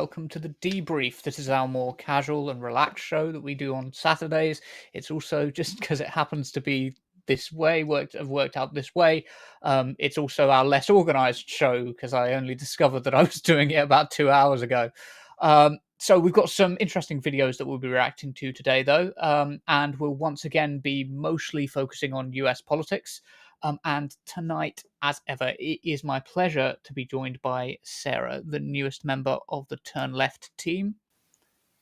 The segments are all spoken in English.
Welcome to the debrief. This is our more casual and relaxed show that we do on Saturdays. It's also just because it happens to be this way, have worked out this way. It's also our less organized show because I only discovered that I was doing it about 2 hours ago. So we've got some interesting videos that we'll be reacting to today, though, and we'll once again be mostly focusing on US politics. And tonight, as ever, it is my pleasure to be joined by Sarah, the newest member of the Turn Left team,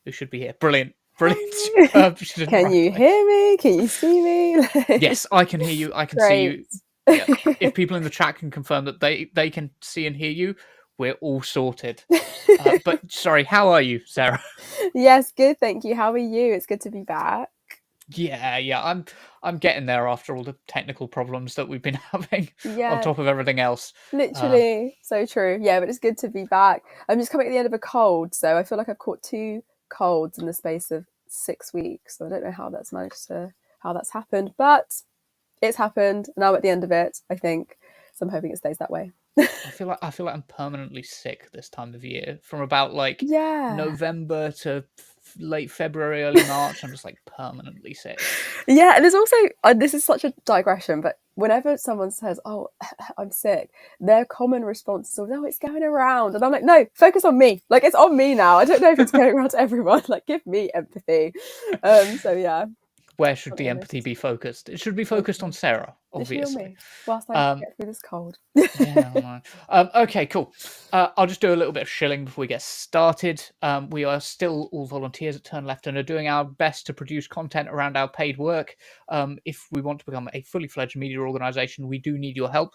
who should be here. Brilliant. Superb. Can you hear me? Can you see me? Yes, I can hear you. I can see you. Yeah. If people in the chat can confirm that they can see and hear you, we're all sorted. But sorry, how are you, Sarah? Yes, good, thank you. How are you? It's good to be back. Yeah, I'm getting there after all the technical problems that we've been having Yeah, on top of everything else. Literally, so true. Yeah, but it's good to be back. I'm just coming at the end of a cold, so I feel like I've caught 2 colds in the space of 6 weeks. So I don't know how that's happened, but it's happened. And I'm at the end of it, I think. So I'm hoping it stays that way. I feel like I'm permanently sick this time of year. From about November to late February, early March, I'm just permanently sick. Yeah, and there's also this is such a digression, but whenever someone says, "Oh, I'm sick," their common response is, "No, it's going around," and I'm like, "No, focus on me. Like it's on me now. I don't know if it's going around to everyone. Like give me empathy." So yeah. Where should the empathy be focused? It should be focused on Sarah, obviously. Me, whilst I get through this cold. Yeah, okay, cool. I'll just do a little bit of shilling before we get started. We are still all volunteers at Turn Left and are doing our best to produce content around our paid work. If we want to become a fully fledged media organisation, we do need your help.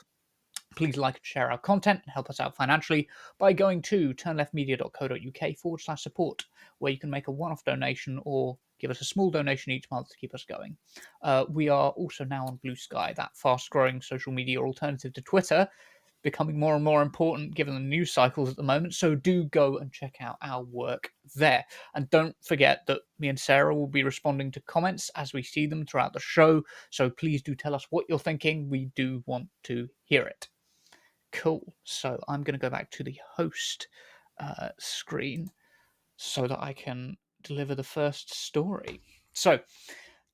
Please like and share our content and help us out financially by going to turnleftmedia.co.uk/support, where you can make a one-off donation or give us a small donation each month to keep us going. We are also now on Blue Sky, that fast-growing social media alternative to Twitter, becoming more and more important given the news cycles at the moment. So do go and check out our work there. And don't forget that me and Sarah will be responding to comments as we see them throughout the show. So please do tell us what you're thinking. We do want to hear it. Cool. So I'm going to go back to the host screen so that I can deliver the first story. So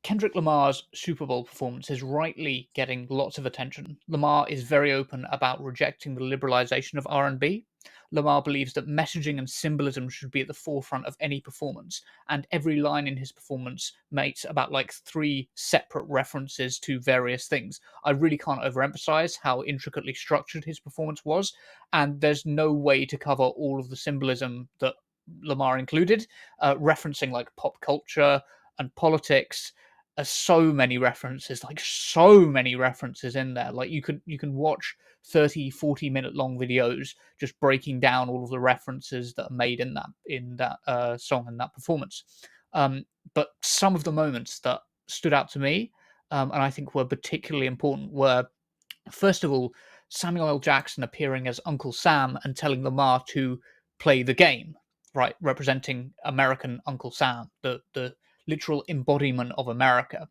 Kendrick Lamar's Super Bowl performance is rightly getting lots of attention. Lamar is very open about rejecting the liberalization of R&B. Lamar believes that messaging and symbolism should be at the forefront of any performance, and every line in his performance makes about 3 separate references to various things. I really can't overemphasize how intricately structured his performance was, and there's no way to cover all of the symbolism that Lamar included, referencing pop culture and politics. So many references in there. You can watch 30-40 minute long videos just breaking down all of the references that are made in that song and that performance. But some of the moments that stood out to me and I think were particularly important were, first of all, Samuel L. Jackson appearing as Uncle Sam and telling Lamar to play the game, right, representing American Uncle Sam, the literal embodiment of America.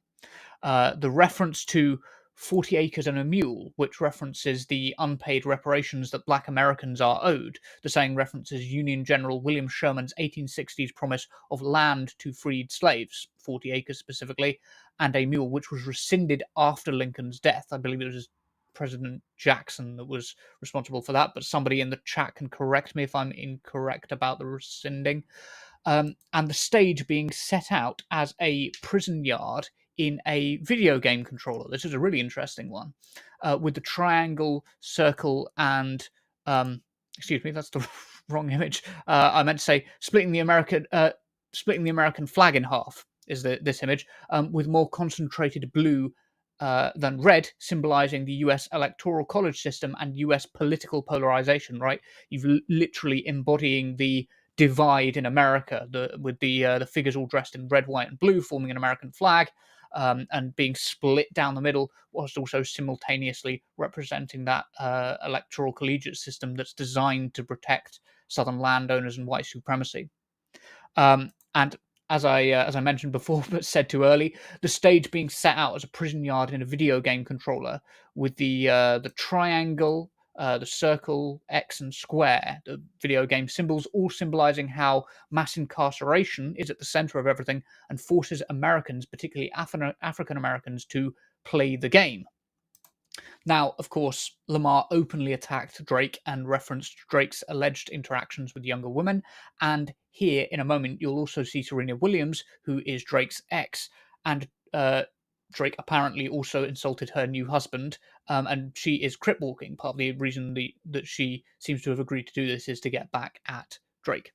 The reference to 40 Acres and a Mule, which references the unpaid reparations that Black Americans are owed. The saying references Union General William Sherman's 1860s promise of land to freed slaves, 40 acres specifically, and a mule, which was rescinded after Lincoln's death. I believe it was President Jackson that was responsible for that, but somebody in the chat can correct me if I'm incorrect about the rescinding. And the stage being set out as a prison yard in a video game controller. This is a really interesting one, with the triangle, circle, and excuse me, that's the wrong image. I meant to say splitting the American flag in half is this image, with more concentrated blue than red, symbolizing the US electoral college system and US political polarization. Right, you've literally embodying the divide in America, with the figures all dressed in red, white, and blue, forming an American flag, and being split down the middle, whilst also simultaneously representing that electoral collegiate system that's designed to protect Southern landowners and white supremacy. And as I mentioned before, but said too early, the stage being set out as a prison yard in a video game controller, with the triangle the circle, X, and square, the video game symbols, all symbolizing how mass incarceration is at the center of everything and forces Americans, particularly African Americans, to play the game. Now, of course, Lamar openly attacked Drake and referenced Drake's alleged interactions with younger women. And here, in a moment, you'll also see Serena Williams, who is Drake's ex. And Drake apparently also insulted her new husband, and she is crip walking. Part of the reason that she seems to have agreed to do this is to get back at Drake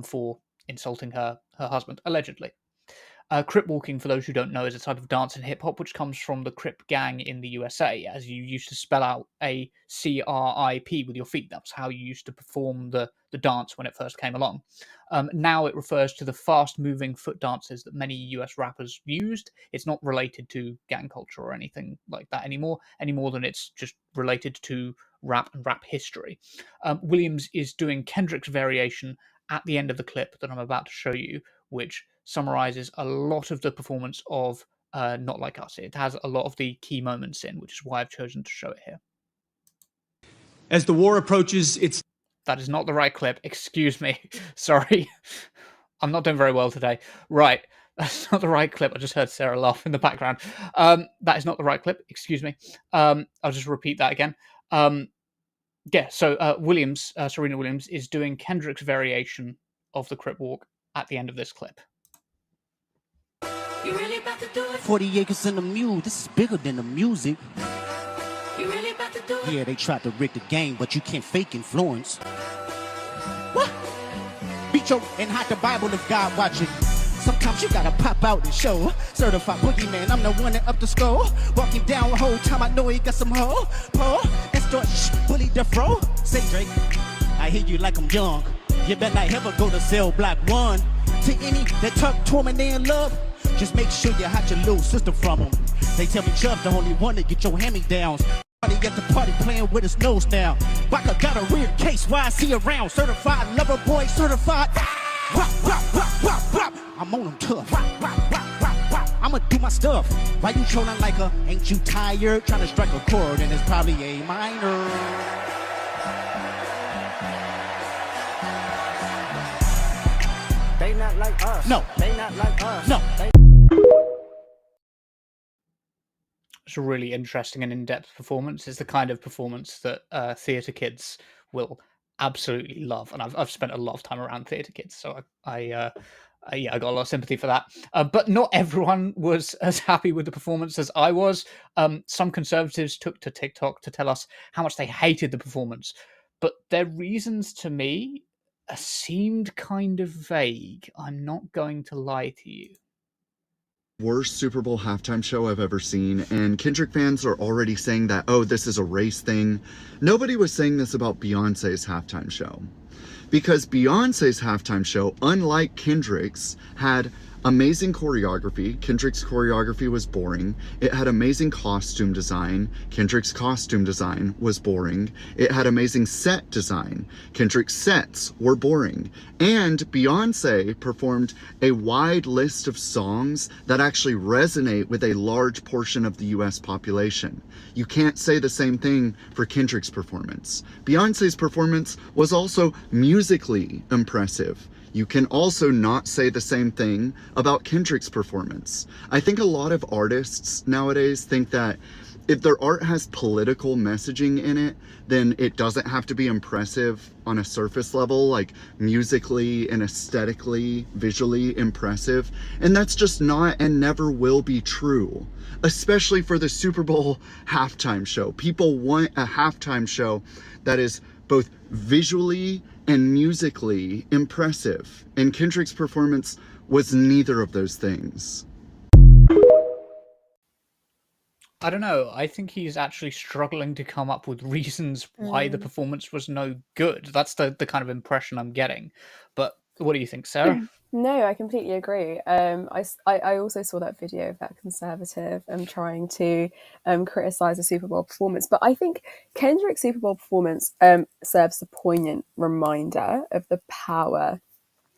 for insulting her husband, allegedly. Crip walking, for those who don't know, is a type of dance in hip hop which comes from the Crip gang in the USA, as you used to spell out a CRIP with your feet. That's how you used to perform the dance when it first came along. Now it refers to the fast-moving foot dances that many US rappers used. It's not related to gang culture or anything like that anymore, any more than it's just related to rap and rap history. Williams is doing Kendrick's variation at the end of the clip that I'm about to show you, which summarizes a lot of the performance of Not Like Us. It has a lot of the key moments in, which is why I've chosen to show it here. As the war approaches, That is not the right clip. Excuse me. Sorry. I'm not doing very well today. Right. That's not the right clip. I just heard Sarah laugh in the background. That is not the right clip. Excuse me. I'll just repeat that again. Yeah, so Serena Williams, is doing Kendrick's variation of the Crip Walk at the end of this clip. You really about to do it? 40 acres and a mule. This is bigger than the music. You really about to do it? Yeah, they tried to rig the game, but you can't fake influence. What? Beat your and hide the Bible if God watching. Sometimes you gotta pop out and show. Certified boogeyman, I'm the one that up the skull. Walking down the whole time, I know he got some hoe. Pull and start bully the fro. Say Drake, I hear you like I'm young. You better not ever go to cell block 1. To any that talk to him and they in love, just make sure you hide your little sister from them. They tell me Chubb's the only one that get your hand-me-downs. Party at the party playing with his nose down. Baka got a weird case, why I see around. Certified lover boy, certified. Wop, wop, wop, wop, wop. I'm on them tough. Wop, wop, wop, wop, wop. I'ma do my stuff. Why you trolling like a, ain't you tired? Trying to strike a chord and it's probably A minor. They not like us. No. They not like us. No. It's a really interesting and in-depth performance. It's the kind of performance that theatre kids will absolutely love, and I've spent a lot of time around theatre kids, so I got a lot of sympathy for that. But not everyone was as happy with the performance as I was. Some conservatives took to TikTok to tell us how much they hated the performance, but their reasons to me seemed kind of vague. I'm not going to lie to you. Worst Super Bowl halftime show I've ever seen, and Kendrick fans are already saying that, oh, this is a race thing. Nobody was saying this about Beyonce's halftime show, because Beyonce's halftime show, unlike Kendrick's, had amazing choreography. Kendrick's choreography was boring. It had amazing costume design. Kendrick's costume design was boring. It had amazing set design. Kendrick's sets were boring. And Beyonce performed a wide list of songs that actually resonate with a large portion of the US population. You can't say the same thing for Kendrick's performance. Beyonce's performance was also musically impressive. You can also not say the same thing about Kendrick's performance. I think a lot of artists nowadays think that if their art has political messaging in it, then it doesn't have to be impressive on a surface level, like musically and aesthetically, visually impressive. And that's just not and never will be true, especially for the Super Bowl halftime show. People want a halftime show that is both visually and musically impressive, and Kendrick's performance was neither of those things. I don't know. I think he's actually struggling to come up with reasons why the performance was no good. That's the kind of impression I'm getting. But what do you think, Sarah? No, I completely agree. I also saw that video of that conservative trying to criticize the Super Bowl performance. But I think Kendrick's Super Bowl performance serves a poignant reminder of the power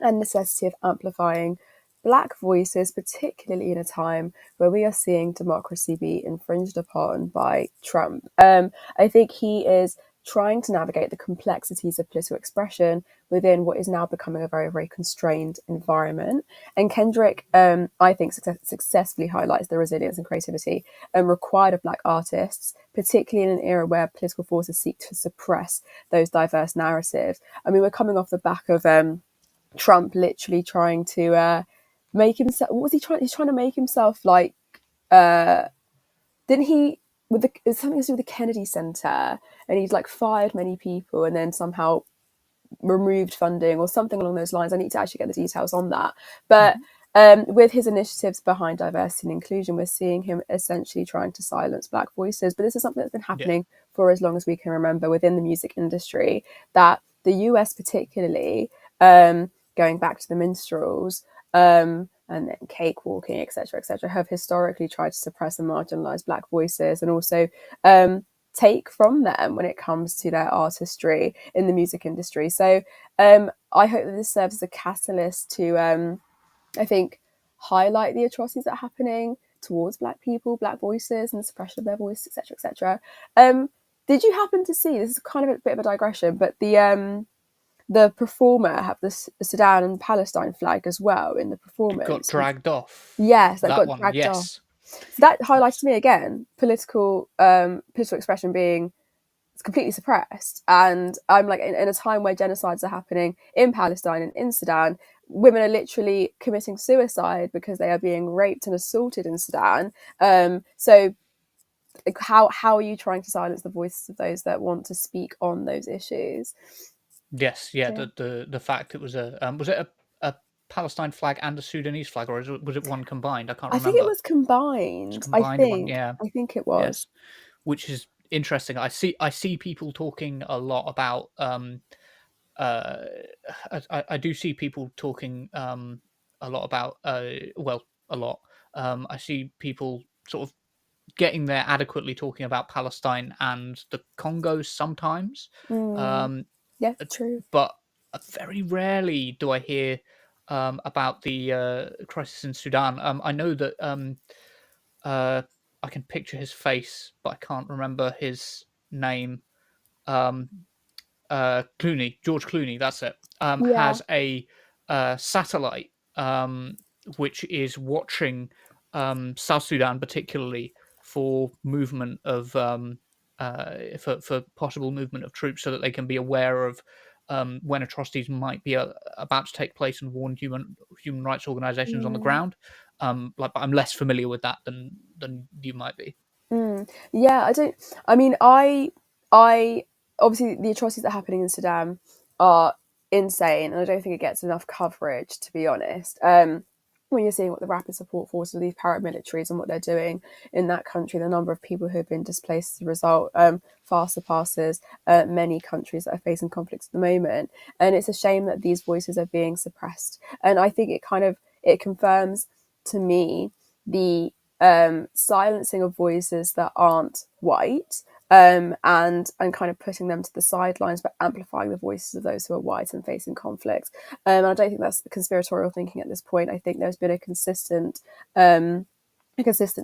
and necessity of amplifying Black voices, particularly in a time where we are seeing democracy be infringed upon by Trump. I think he is trying to navigate the complexities of political expression within what is now becoming a very, very constrained environment. And Kendrick, I think, successfully highlights the resilience and creativity required of Black artists, particularly in an era where political forces seek to suppress those diverse narratives. I mean, we're coming off the back of Trump literally trying to make himself. What was he trying? He's trying to make himself like. Didn't he? With it was something to do with the Kennedy Center, and he's like fired many people, and then somehow removed funding or something along those lines. I need to actually get the details on that. But with his initiatives behind diversity and inclusion, we're seeing him essentially trying to silence Black voices. But this is something that's been happening for as long as we can remember within the music industry, that the US particularly, going back to the minstrels, and then cakewalking, etc., have historically tried to suppress and marginalize Black voices, and also take from them when it comes to their artistry in the music industry. So I hope that this serves as a catalyst to, I think, highlight the atrocities that are happening towards Black people, Black voices, and the suppression of their voice, etc., etc. Did you happen to see, this is kind of a bit of a digression, but the performer have the Sudan and Palestine flag as well in the performance? Got dragged off. Yes, that got one, dragged yes. off. So that highlights to me again political expression being completely suppressed. And I'm like, in a time where genocides are happening in Palestine and in Sudan, women are literally committing suicide because they are being raped and assaulted in Sudan. So how are you trying to silence the voices of those that want to speak on those issues? Yes, the fact it was was it a Palestine flag and a Sudanese flag, or was it one combined? I can't remember. I think it was combined. It's combined I one, think. yeah. I think it was. Yes. Which is interesting. I see people talking a lot about I do see people talking a lot about a lot. I see people sort of getting there adequately talking about Palestine and the Congo sometimes. Yeah, true. But very rarely do I hear about the crisis in Sudan. I know that I can picture his face, but I can't remember his name. George Clooney, that's it. Has a satellite which is watching South Sudan particularly for movement of for possible movement of troops, so that they can be aware of when atrocities might be about to take place, and warn human rights organizations on the ground. But I'm less familiar with that than you might be. Yeah, I obviously the atrocities that are happening in Sudan are insane, and I don't think it gets enough coverage, to be honest. When you're seeing what the rapid support forces of these paramilitaries and what they're doing in that country, the number of people who have been displaced as a result far surpasses many countries that are facing conflicts at the moment. And it's a shame that these voices are being suppressed. And I think it confirms to me the silencing of voices that aren't white, and kind of putting them to the sidelines, but amplifying the voices of those who are white and facing conflict. And I don't think that's conspiratorial thinking at this point. I think there's been a consistent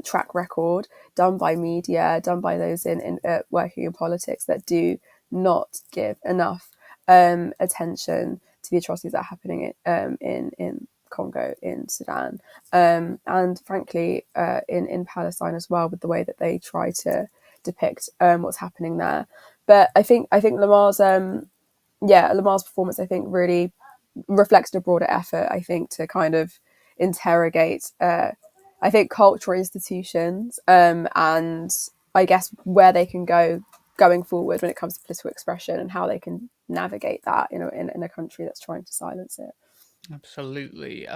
track record done by media, done by those in working in politics, that do not give enough attention to the atrocities that are happening in Congo, in Sudan, and frankly in Palestine as well, with the way that they try to depict what's happening there. But I think Lamar's performance, I think, really reflected a broader effort, I think, to kind of interrogate I think cultural institutions, and I guess where they can go going forward when it comes to political expression, and how they can navigate that, in a country that's trying to silence it. Absolutely.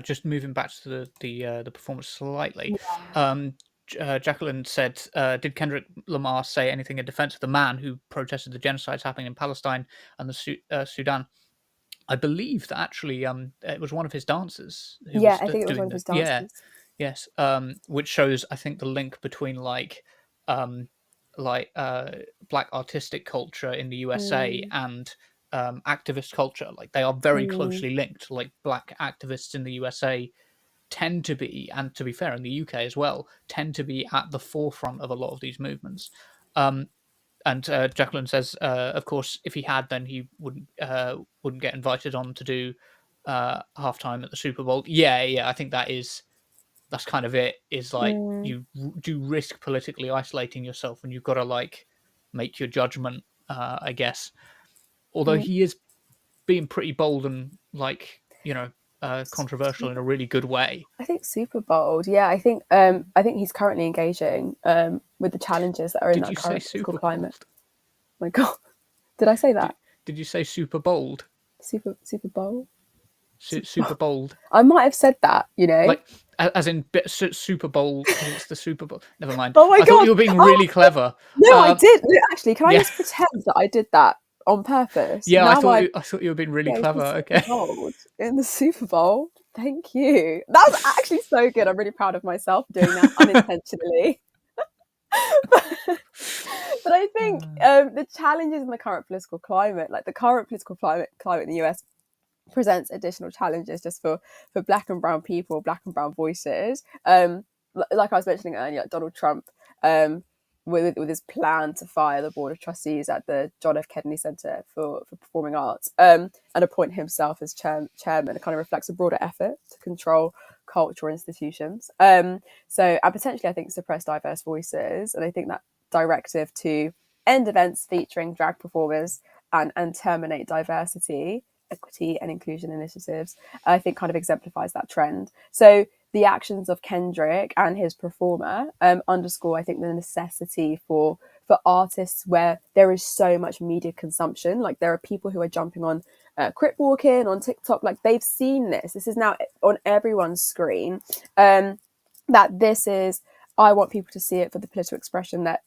Just moving back to the performance slightly. Jacqueline said, "Did Kendrick Lamar say anything in defense of the man who protested the genocides happening in Palestine and the Sudan?" I believe that actually it was one of his dancers. I think it was one of his dancers. Yeah, yes. Which shows, I think, the link between black artistic culture in the USA and activist culture. Like, they are very closely linked. Like, black activists in the USA tend to be, and to be fair, in the UK as well, tend to be at the forefront of a lot of these movements. And Jacqueline says, of course, if he had, then he wouldn't get invited on to do halftime at the Super Bowl. Yeah, I think that's kind of it. Is like you do risk politically isolating yourself, and you've got to like make your judgment, I guess. Although he is being pretty bold and like controversial in a really good way. I think super bold. Yeah, I think he's currently engaging with the challenges that are in that current political climate. Oh my God, did I say that? Did you say super bold? Super bold. Super bold. I might have said that, like as in Super Bowl. It's the Super Bowl. Never mind. Oh my God, I thought you were being really clever. No, I did. No, actually, can I just pretend that I did that on purpose? Yeah, I thought you were being really clever. Okay. In the Super Bowl. Thank you. That was actually so good. I'm really proud of myself doing that unintentionally. But I think the challenges in the current political climate, like the current political climate in the US, presents additional challenges just for Black and brown people, Black and brown voices. Like I was mentioning earlier, like Donald Trump, with his plan to fire the board of trustees at the John F. Kennedy Center for Performing Arts, and appoint himself as chairman, it kind of reflects a broader effort to control cultural institutions. And potentially, I think, suppress diverse voices. And I think that directive to end events featuring drag performers and terminate diversity, equity and inclusion initiatives, I think kind of exemplifies that trend. So the actions of Kendrick and his performer underscore, I think, the necessity for artists where there is so much media consumption. Like there are people who are jumping on crip walking on TikTok, like they've seen this is now on everyone's screen, that this is, I want people to see it for the political expression that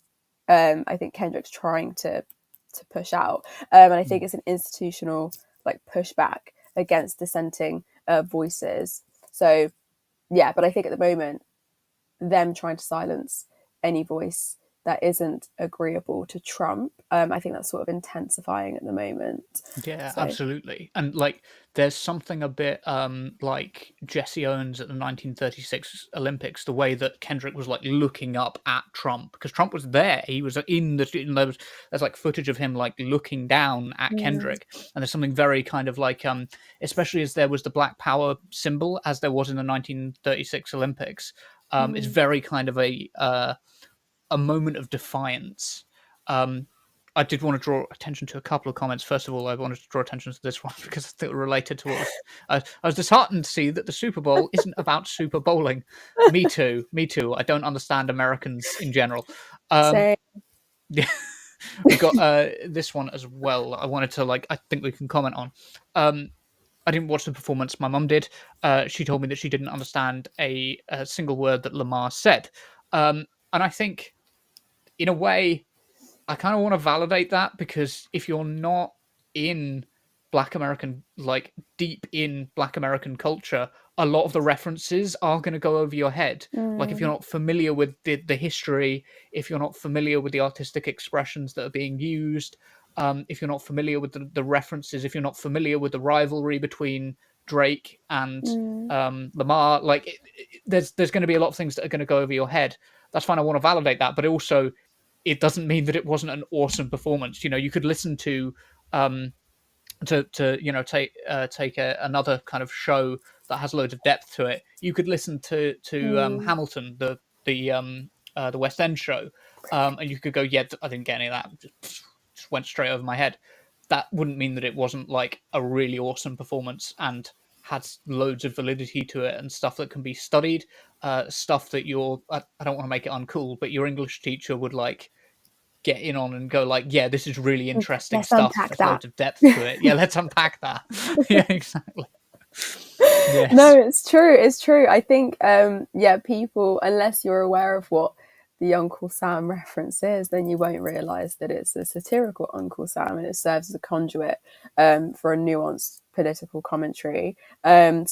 I think Kendrick's trying to push out, and I think it's an institutional like pushback against dissenting voices. So yeah, but I think at the moment, them trying to silence any voice that isn't agreeable to Trump, I think that's sort of intensifying at the moment. Yeah, absolutely. And like there's something a bit like Jesse Owens at the 1936 Olympics, the way that Kendrick was like looking up at Trump, because Trump was there. He was there's like footage of him like looking down at Kendrick, and there's something very kind of like especially as there was the Black Power symbol as there was in the 1936 Olympics. It's very kind of a moment of defiance. I did want to draw attention to a couple of comments. First of all, I wanted to draw attention to this one because I think it related to what I was disheartened to see that the Super Bowl isn't about Super Bowling. Me too. I don't understand Americans in general. Yeah, we got this one as well. I wanted to I think we can comment on. I didn't watch the performance. My mum did. She told me that she didn't understand a single word that Lamar said. And I think, in a way, I kind of want to validate that, because if you're not in Black American, like deep in Black American culture, a lot of the references are going to go over your head. Like if you're not familiar with the history, if you're not familiar with the artistic expressions that are being used, if you're not familiar with the references, if you're not familiar with the rivalry between Drake and Lamar, there's going to be a lot of things that are going to go over your head. That's fine. I want to validate that, but also it doesn't mean that it wasn't an awesome performance. You could listen to take another kind of show that has loads of depth to it. You could listen to Hamilton, the West End show, and you could go, yeah, I didn't get any of that. Just went straight over my head. That wouldn't mean that it wasn't like a really awesome performance and had loads of validity to it and stuff that can be studied, stuff that I don't want to make it uncool, but your English teacher would like get in on and go like, yeah, this is really interesting stuff. There's loads of depth to it. Yeah, let's unpack that. Yeah, exactly. Yes. No, it's true. I think, people, unless you're aware of what the Uncle Sam reference is, then you won't realise that it's a satirical Uncle Sam, and it serves as a conduit for a nuanced political commentary. I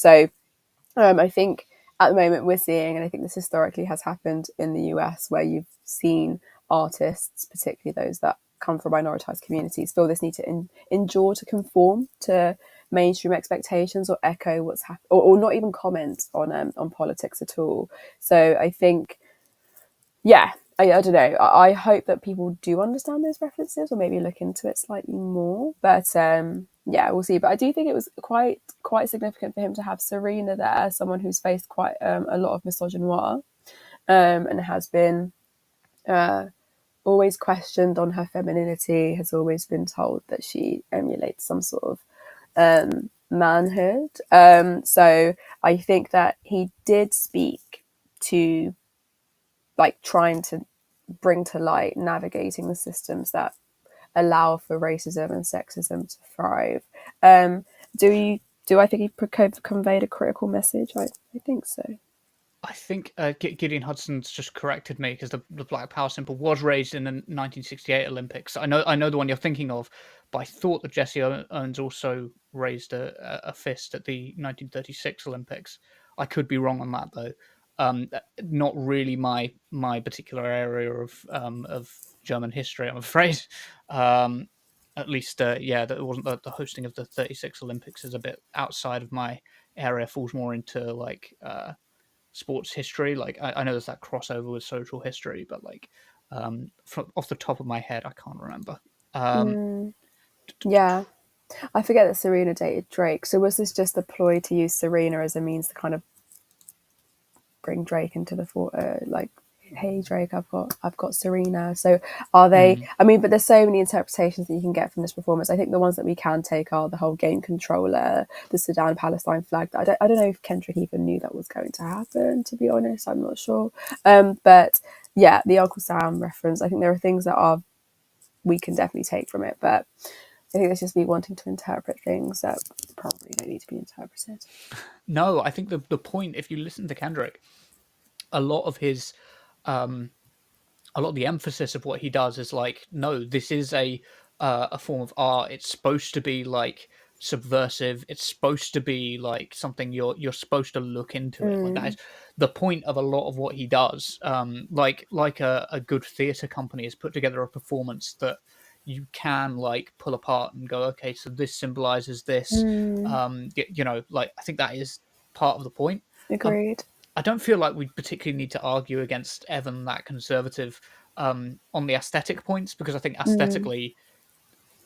think at the moment we're seeing, and I think this historically has happened in the US, where you've seen artists, particularly those that come from minoritized communities, feel this need to endure to conform to mainstream expectations or echo what's happening, or not even comment on politics at all. So I think, I don't know. I hope that people do understand those references or maybe look into it slightly more. But yeah, we'll see. But I do think it was quite significant for him to have Serena there, someone who's faced quite a lot of misogynoir and has been always questioned on her femininity, has always been told that she emulates some sort of manhood. So I think that he did speak to like trying to bring to light navigating the systems that allow for racism and sexism to thrive. Do I think he conveyed a critical message? I think so. I think Gideon Hudson's just corrected me because the Black Power symbol was raised in the 1968 Olympics. I know the one you're thinking of, but I thought that Jesse Owens also raised a fist at the 1936 Olympics. I could be wrong on that though. Not really my particular area of German history, I'm afraid. At least, that it wasn't the hosting of the 36 Olympics is a bit outside of my area. Falls more into like sports history. Like I know there's that crossover with social history, but like off the top of my head, I can't remember. Yeah, I forget that Serena dated Drake. So was this just a ploy to use Serena as a means to kind of bring Drake into the like, hey Drake, I've got Serena. So are they? I mean, but there's so many interpretations that you can get from this performance. I think the ones that we can take are the whole game controller, the Sudan-Palestine flag. I don't know if Kendrick even knew that was going to happen. To be honest, I'm not sure. But yeah, the Uncle Sam reference. I think there are things that we can definitely take from it, but I think that's just me wanting to interpret things that probably don't need to be interpreted. No, I think the point, if you listen to Kendrick, a lot of the emphasis of what he does is like, no, this is a form of art. It's supposed to be like subversive. It's supposed to be like something you're supposed to look into it. Like that is the point of a lot of what he does. Like a good theatre company has put together a performance that you can like pull apart and go, okay, so this symbolizes this. Like I think that is part of the point. Agreed. I don't feel like we particularly need to argue against Evan that conservative on the aesthetic points, because I think aesthetically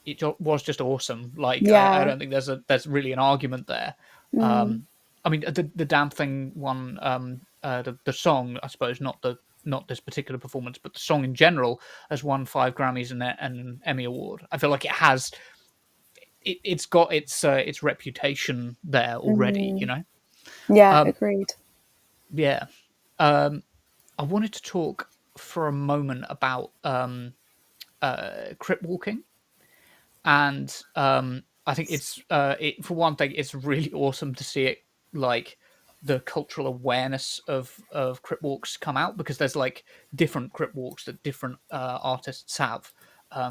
it was just awesome. Like I don't think there's really an argument there. I mean, the Damn Thing won the song, I suppose, not this particular performance, but the song in general has won 5 Grammys and an Emmy Award. I feel like it has. It's got its reputation there already. You know. Yeah, agreed. Yeah. I wanted to talk for a moment about crypt walking, and I think it's for one thing, it's really awesome to see it, like the cultural awareness of crypt walks come out, because there's like different crypt walks that different artists have,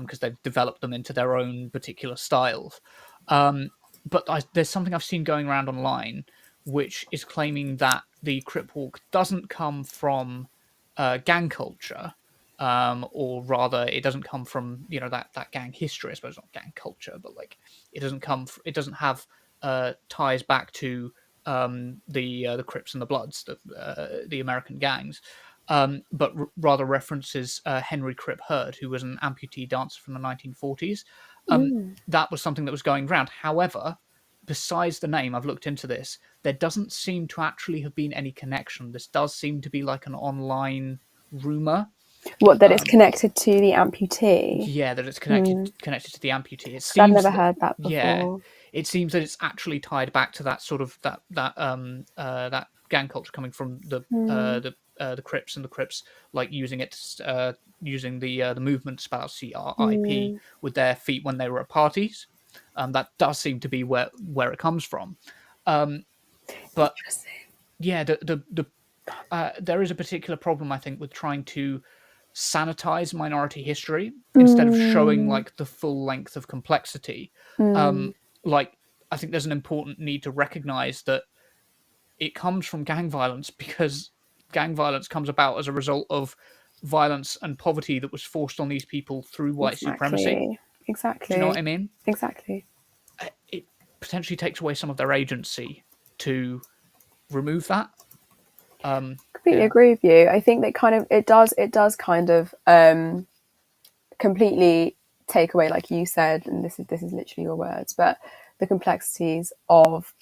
because they've developed them into their own particular styles. But there's something I've seen going around online, which is claiming that the crypt walk doesn't come from gang culture, or rather, it doesn't come from that gang history. I suppose not gang culture, but like it doesn't have ties back to the Crips and the Bloods, the American gangs, but rather references Henry Crip Hurd, who was an amputee dancer from the 1940s. That was something that was going around. However, besides the name, I've looked into this, there doesn't seem to actually have been any connection. This does seem to be like an online rumor. What, that it's connected to the amputee? Yeah, that it's connected to the amputee. It seems I've never heard that before. Yeah, it seems that it's actually tied back to that sort of that gang culture coming from the Crips, and the Crips like using the movement to spell out CRIP with their feet when they were at parties. That does seem to be where it comes from. But yeah, there is a particular problem, I think, with trying to sanitize minority history instead of showing like the full length of complexity. Like I think there's an important need to recognize that it comes from gang violence, because gang violence comes about as a result of violence and poverty that was forced on these people through white supremacy. Exactly. Do you know what I mean? Exactly. It potentially takes away some of their agency to remove that. Completely agree with you. I think that kind of it does kind of completely take away, like you said, and this is literally your words, but the complexities of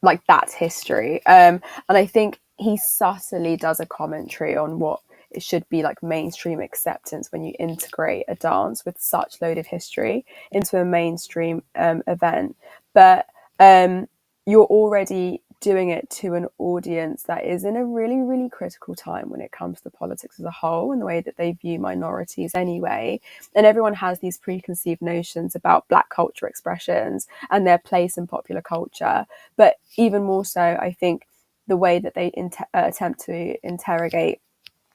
like that's history. And I think he subtly does a commentary on what it should be like mainstream acceptance when you integrate a dance with such loaded history into a mainstream event. But you're already doing it to an audience that is in a really, really critical time when it comes to politics as a whole and the way that they view minorities anyway. And everyone has these preconceived notions about Black culture expressions and their place in popular culture. But even more so, I think the way that they attempt to interrogate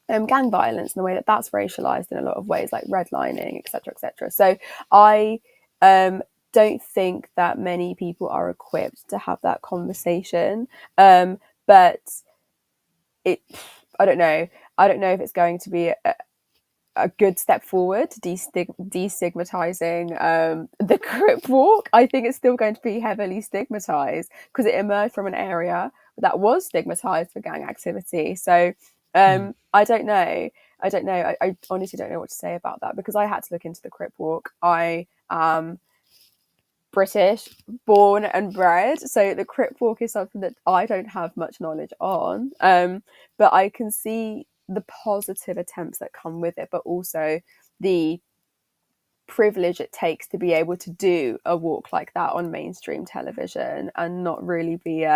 gang violence and the way that that's racialized in a lot of ways, like redlining, etc., etc. So I don't think that many people are equipped to have that conversation. But I don't know. I don't know if it's going to be a good step forward to destigmatizing the Crip Walk. I think it's still going to be heavily stigmatized because it emerged from an area that was stigmatized for gang activity. So I don't know. I honestly don't know what to say about that because I had to look into the Crip Walk. I am British, born and bred, so the Crip Walk is something that I don't have much knowledge on. But I can see the positive attempts that come with it, but also the privilege it takes to be able to do a walk like that on mainstream television and not really be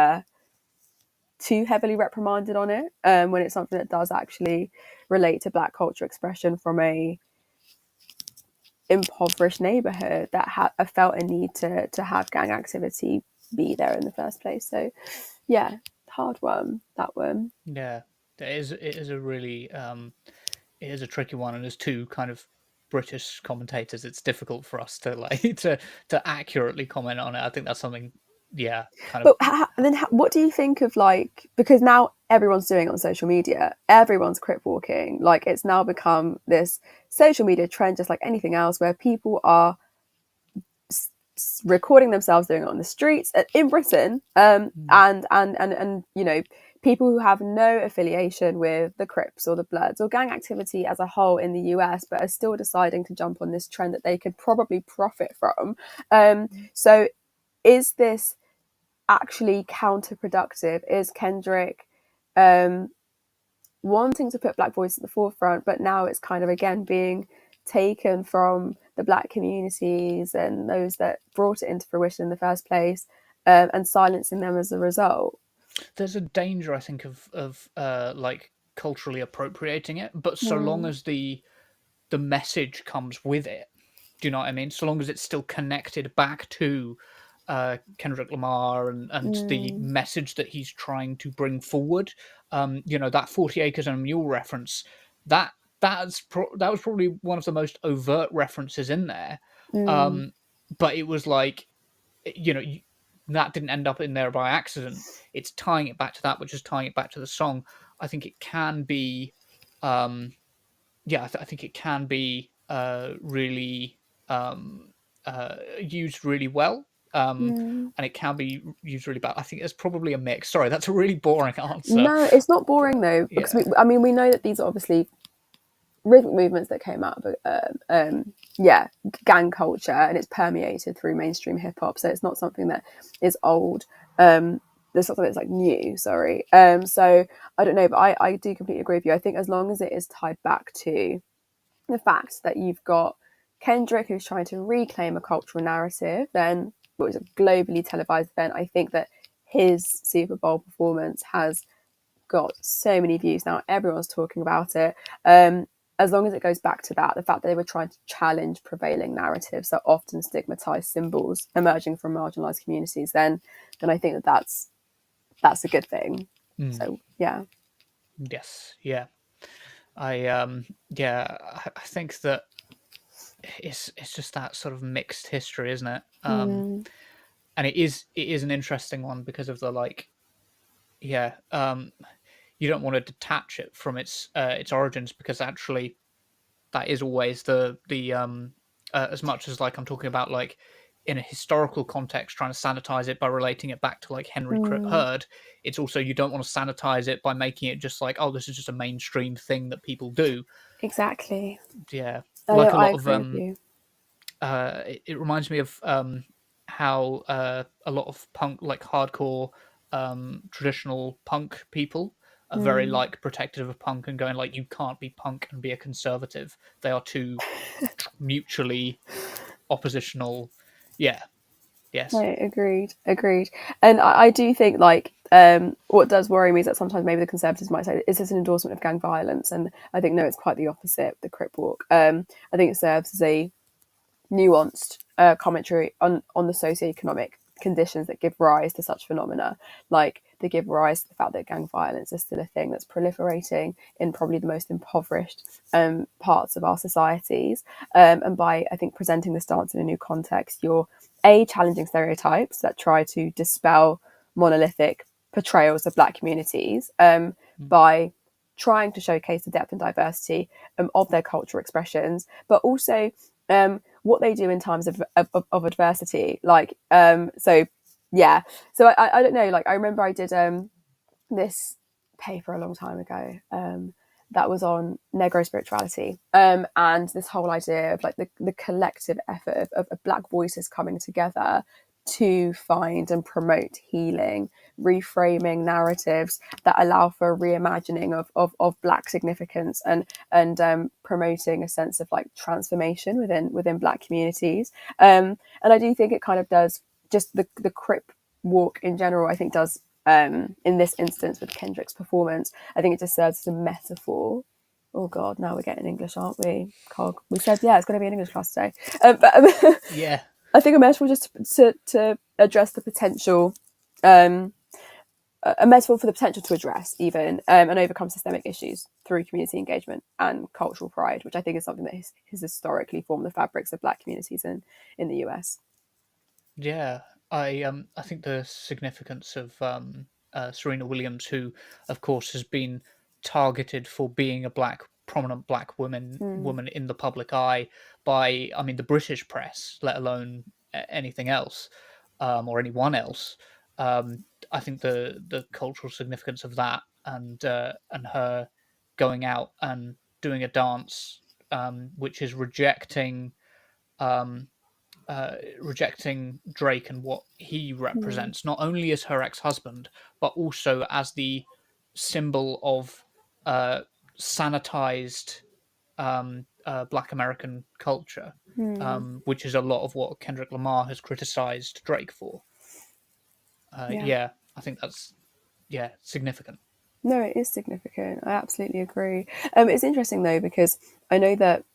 too heavily reprimanded on it when it's something that does actually relate to Black culture expression from a impoverished neighborhood that felt a need to have gang activity be there in the first place. So yeah, hard one, that one. Yeah, it is a really it is a tricky one, and as two kind of British commentators, it's difficult for us to like to accurately comment on it. I think that's something, yeah, kind of. But then what do you think of, like, because now everyone's doing it on social media, everyone's Crip walking, like it's now become this social media trend just like anything else where people are recording themselves doing it on the streets in Britain, and you know, people who have no affiliation with the Crips or the Bloods or gang activity as a whole in the US, but are still deciding to jump on this trend that they could probably profit from. So is this actually counterproductive? Is Kendrick wanting to put Black voice at the forefront, but now it's kind of again being taken from the Black communities and those that brought it into fruition in the first place, and silencing them as a result? There's a danger, I think, of like culturally appropriating it, but so long as the message comes with it, do you know what I mean? So long as it's still connected back to Kendrick Lamar and the message that he's trying to bring forward. You know, that 40 acres and a mule reference, that was probably one of the most overt references in there. But it was like, you know, that didn't end up in there by accident. It's tying it back to that, which is tying it back to the song. I think it can be, I think it can be really used really well. And it can be used really bad. I think it's probably a mix. Sorry, that's a really boring answer. No, it's not boring though, because we know that these are obviously rhythmic movements that came out of gang culture, and it's permeated through mainstream hip hop. So it's not something that is old. There's something that's like new. Sorry. So I don't know, but I do completely agree with you. I think as long as it is tied back to the fact that you've got Kendrick who's trying to reclaim a cultural narrative, then it was a globally televised event. I think that his Super Bowl performance has got so many views now. Everyone's talking about it. As long as it goes back to that, the fact that they were trying to challenge prevailing narratives that often stigmatise symbols emerging from marginalised communities, then I think that's a good thing. So yeah. Yes, yeah. I think that it's just that sort of mixed history, isn't it? And it is an interesting one because of the like, you don't want to detach it from its origins, because actually that is always the as much as like I'm talking about like in a historical context trying to sanitize it by relating it back to like Henry Crip Hurd. It's also, you don't want to sanitize it by making it just like, oh, this is just a mainstream thing that people do. Exactly. Yeah, I a lot of agree with you. it reminds me of how a lot of punk, like hardcore traditional punk people, are very like protective of punk and going like, you can't be punk and be a conservative. They are two mutually oppositional. Yeah. Yes. Right, agreed. And I do think like what does worry me is that sometimes maybe the Conservatives might say, is this an endorsement of gang violence? And I think no, it's quite the opposite, the Crip Walk. I think it serves as a nuanced commentary on the socioeconomic conditions that give rise to such phenomena. Like they give rise to the fact that gang violence is still a thing that's proliferating in probably the most impoverished parts of our societies. And by, I think, presenting this dance in a new context, you're challenging stereotypes that try to dispel monolithic portrayals of Black communities by trying to showcase the depth and diversity of their cultural expressions, but also what they do in times of adversity. Like, so yeah. So I don't know, like I remember I did this paper a long time ago that was on Negro spirituality and this whole idea of like the collective effort of Black voices coming together to find and promote healing, reframing narratives that allow for a reimagining of Black significance and promoting a sense of like transformation within Black communities. And I do think it kind of does, just the Crip Walk in general, I think does in this instance with Kendrick's performance, I think it just serves as a metaphor. Oh God, now we're getting English, aren't we, Cog? We said, yeah, it's going to be an English class today. Yeah. I think a metaphor just to address the potential, a metaphor for the potential to address even and overcome systemic issues through community engagement and cultural pride, which I think is something that has historically formed the fabrics of Black communities in the US. Yeah, I think the significance of Serena Williams, who of course has been targeted for being a prominent black woman in the public eye by, I mean, the British press, let alone anything else, or anyone else. I think the cultural significance of that and her going out and doing a dance which is um, rejecting Drake and what he represents, not only as her ex-husband, but also as the symbol of sanitized Black American culture, which is a lot of what Kendrick Lamar has criticized Drake for. Yeah, I think that's significant. No, it is significant. I absolutely agree. It's interesting though, because I know that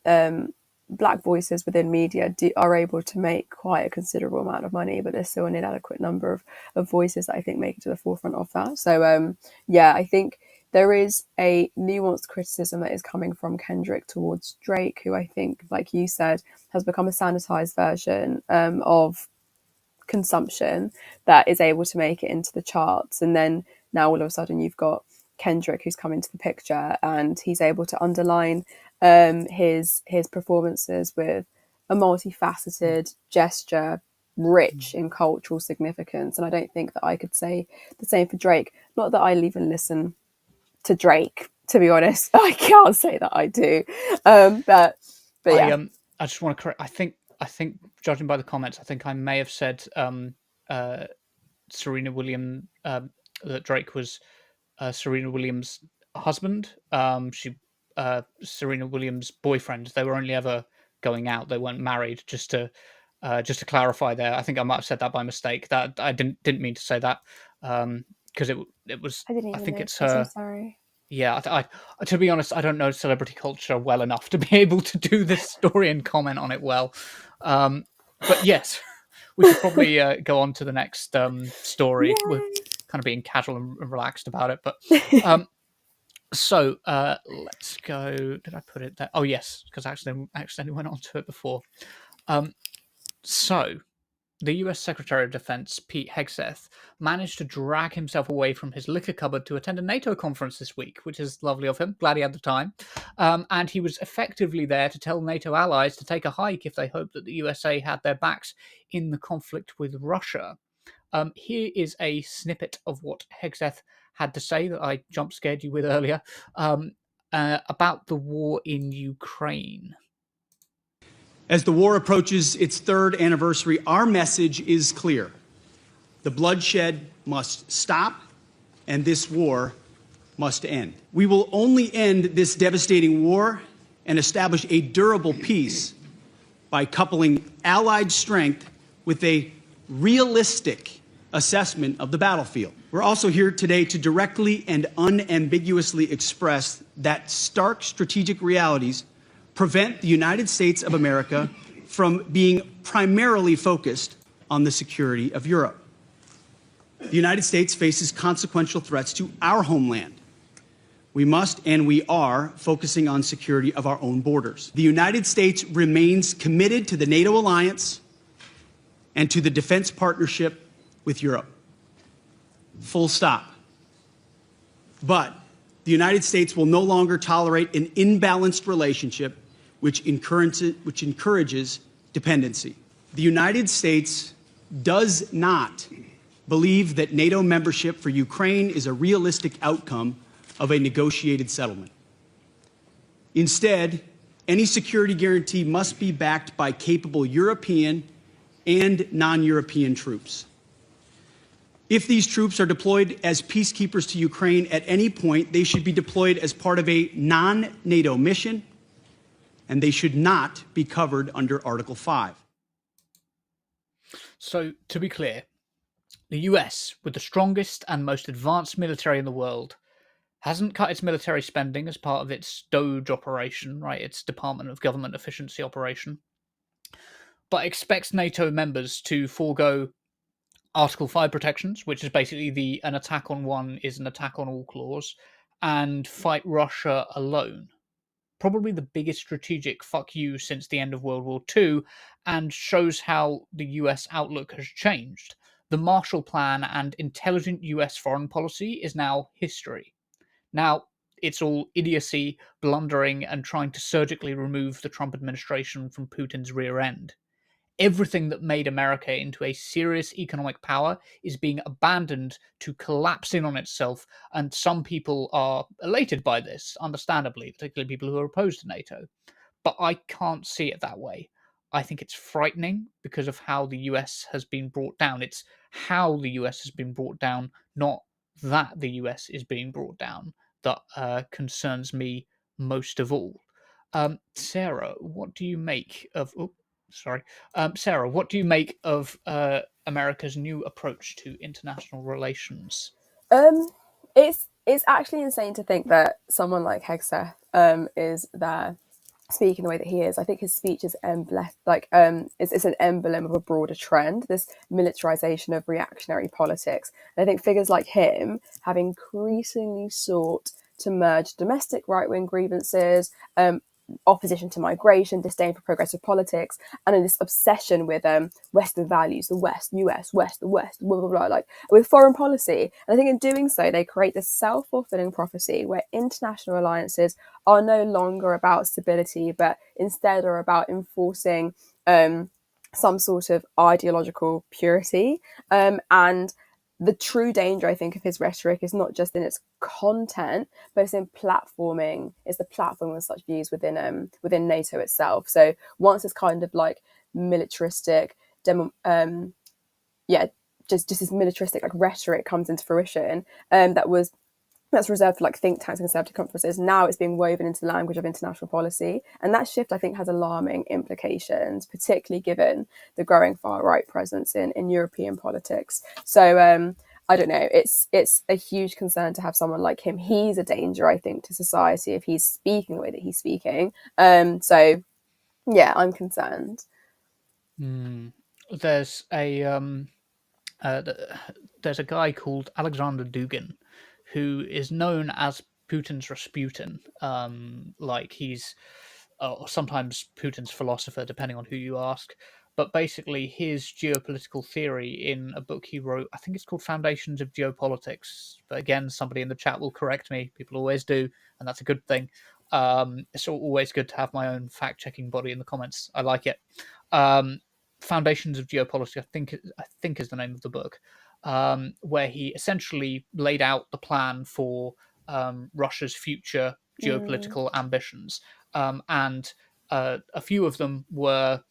Black voices within media are able to make quite a considerable amount of money, but there's still an inadequate number of voices that I think make it to the forefront of that. So yeah, I think there is a nuanced criticism that is coming from Kendrick towards Drake, who I think, like you said, has become a sanitized version of consumption that is able to make it into the charts. And then now all of a sudden you've got Kendrick who's come into the picture and he's able to underline his performances with a multifaceted gesture, rich in cultural significance. And I don't think that I could say the same for Drake. Not that I'll even listen to Drake, to be honest. I can't say that I do. But yeah. I just want to correct. I think judging by the comments, I think I may have said Serena Williams that Drake was Serena Williams' husband. Serena Williams' boyfriend. They were only ever going out. They weren't married. Just to clarify there. I think I might have said that by mistake. That I didn't mean to say that because it was. I didn't even think know. it's her. So sorry. Yeah, I to be honest, I don't know celebrity culture well enough to be able to do this story and comment on it well. But yes, we should probably go on to the next story. Yay. We're kind of being casual and relaxed about it, but so let's go. Did I put it there? Oh yes, because I accidentally went on to it before. So the US Secretary of Defense, Pete Hegseth, managed to drag himself away from his liquor cupboard to attend a NATO conference this week, which is lovely of him. Glad he had the time. And he was effectively there to tell NATO allies to take a hike if they hoped that the USA had their backs in the conflict with Russia. Here is a snippet of what Hegseth had to say that I jump scared you with earlier about the war in Ukraine. As the war approaches its third anniversary, our message is clear. The bloodshed must stop, and this war must end. We will only end this devastating war and establish a durable peace by coupling allied strength with a realistic assessment of the battlefield. We're also here today to directly and unambiguously express that stark strategic realities prevent the United States of America from being primarily focused on the security of Europe. The United States faces consequential threats to our homeland. We must and we are focusing on security of our own borders. The United States remains committed to the NATO alliance and to the defense partnership with Europe. Full stop. But the United States will no longer tolerate an imbalanced relationship which encourages dependency. The United States does not believe that NATO membership for Ukraine is a realistic outcome of a negotiated settlement. Instead, any security guarantee must be backed by capable European and non-European troops. If these troops are deployed as peacekeepers to Ukraine at any point, they should be deployed as part of a non-NATO mission, and they should not be covered under Article 5. So, to be clear, the US, with the strongest and most advanced military in the world, hasn't cut its military spending as part of its DOGE operation, right, its Department of Government Efficiency operation, but expects NATO members to forego Article 5 protections, which is basically an attack on one is an attack on all clause, and fight Russia alone. Probably the biggest strategic fuck you since the end of World War II, and shows how the US outlook has changed. The Marshall Plan and intelligent US foreign policy is now history. Now, it's all idiocy, blundering, and trying to surgically remove the Trump administration from Putin's rear end. Everything that made America into a serious economic power is being abandoned to collapse in on itself, and some people are elated by this, understandably, particularly people who are opposed to NATO. But I can't see it that way. I think it's frightening because of how the US has been brought down. It's how the US has been brought down, not that the US is being brought down, that concerns me most of all. Sarah, what do you make of... Sarah, what do you make of America's new approach to international relations? It's actually insane to think that someone like Hegseth is there speaking the way that he is. I think his speech is it's an emblem of a broader trend, this militarization of reactionary politics. And I think figures like him have increasingly sought to merge domestic right-wing grievances, opposition to migration, disdain for progressive politics, and in this obsession with Western values, the West, US, West, the West, blah, blah, blah, like with foreign policy. And I think in doing so, they create this self-fulfilling prophecy where international alliances are no longer about stability, but instead are about enforcing some sort of ideological purity. And the true danger, I think, of his rhetoric is not just in its content, but it's in platforming. It's the platform of such views within NATO itself. So once this kind of like militaristic, just this militaristic like rhetoric comes into fruition, that's reserved for like think tanks and conservative conferences. Now it's being woven into the language of international policy. And that shift, I think, has alarming implications, particularly given the growing far-right presence in European politics. So I don't know, it's a huge concern to have someone like him. He's a danger, I think, to society if he's speaking the way that he's speaking. So, yeah, I'm concerned. There's a guy called Alexander Dugin, who is known as Putin's Rasputin. Like he's sometimes Putin's philosopher, depending on who you ask. But basically, his geopolitical theory in a book he wrote, I think it's called Foundations of Geopolitics. But again, somebody in the chat will correct me. People always do, and that's a good thing. It's always good to have my own fact-checking body in the comments. I like it. Foundations of Geopolitics, I think is the name of the book, where he essentially laid out the plan for Russia's future geopolitical ambitions, and a few of them were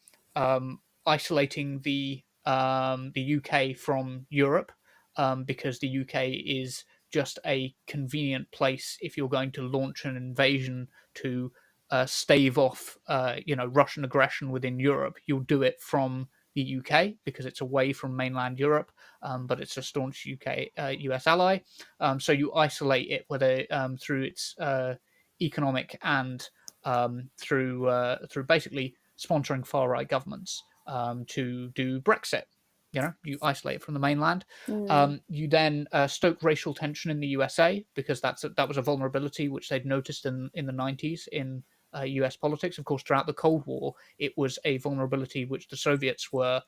isolating the UK from Europe, because the UK is just a convenient place if you're going to launch an invasion to stave off, Russian aggression within Europe. You'll do it from the UK because it's away from mainland Europe, but it's a staunch US ally. So you isolate it, whether through its economic and through basically sponsoring far right governments to do Brexit. You isolate it from the mainland. You then stoke racial tension in the USA because that was a vulnerability which they'd noticed in the 90s in US politics. Of course, throughout the Cold War, it was a vulnerability which the Soviets were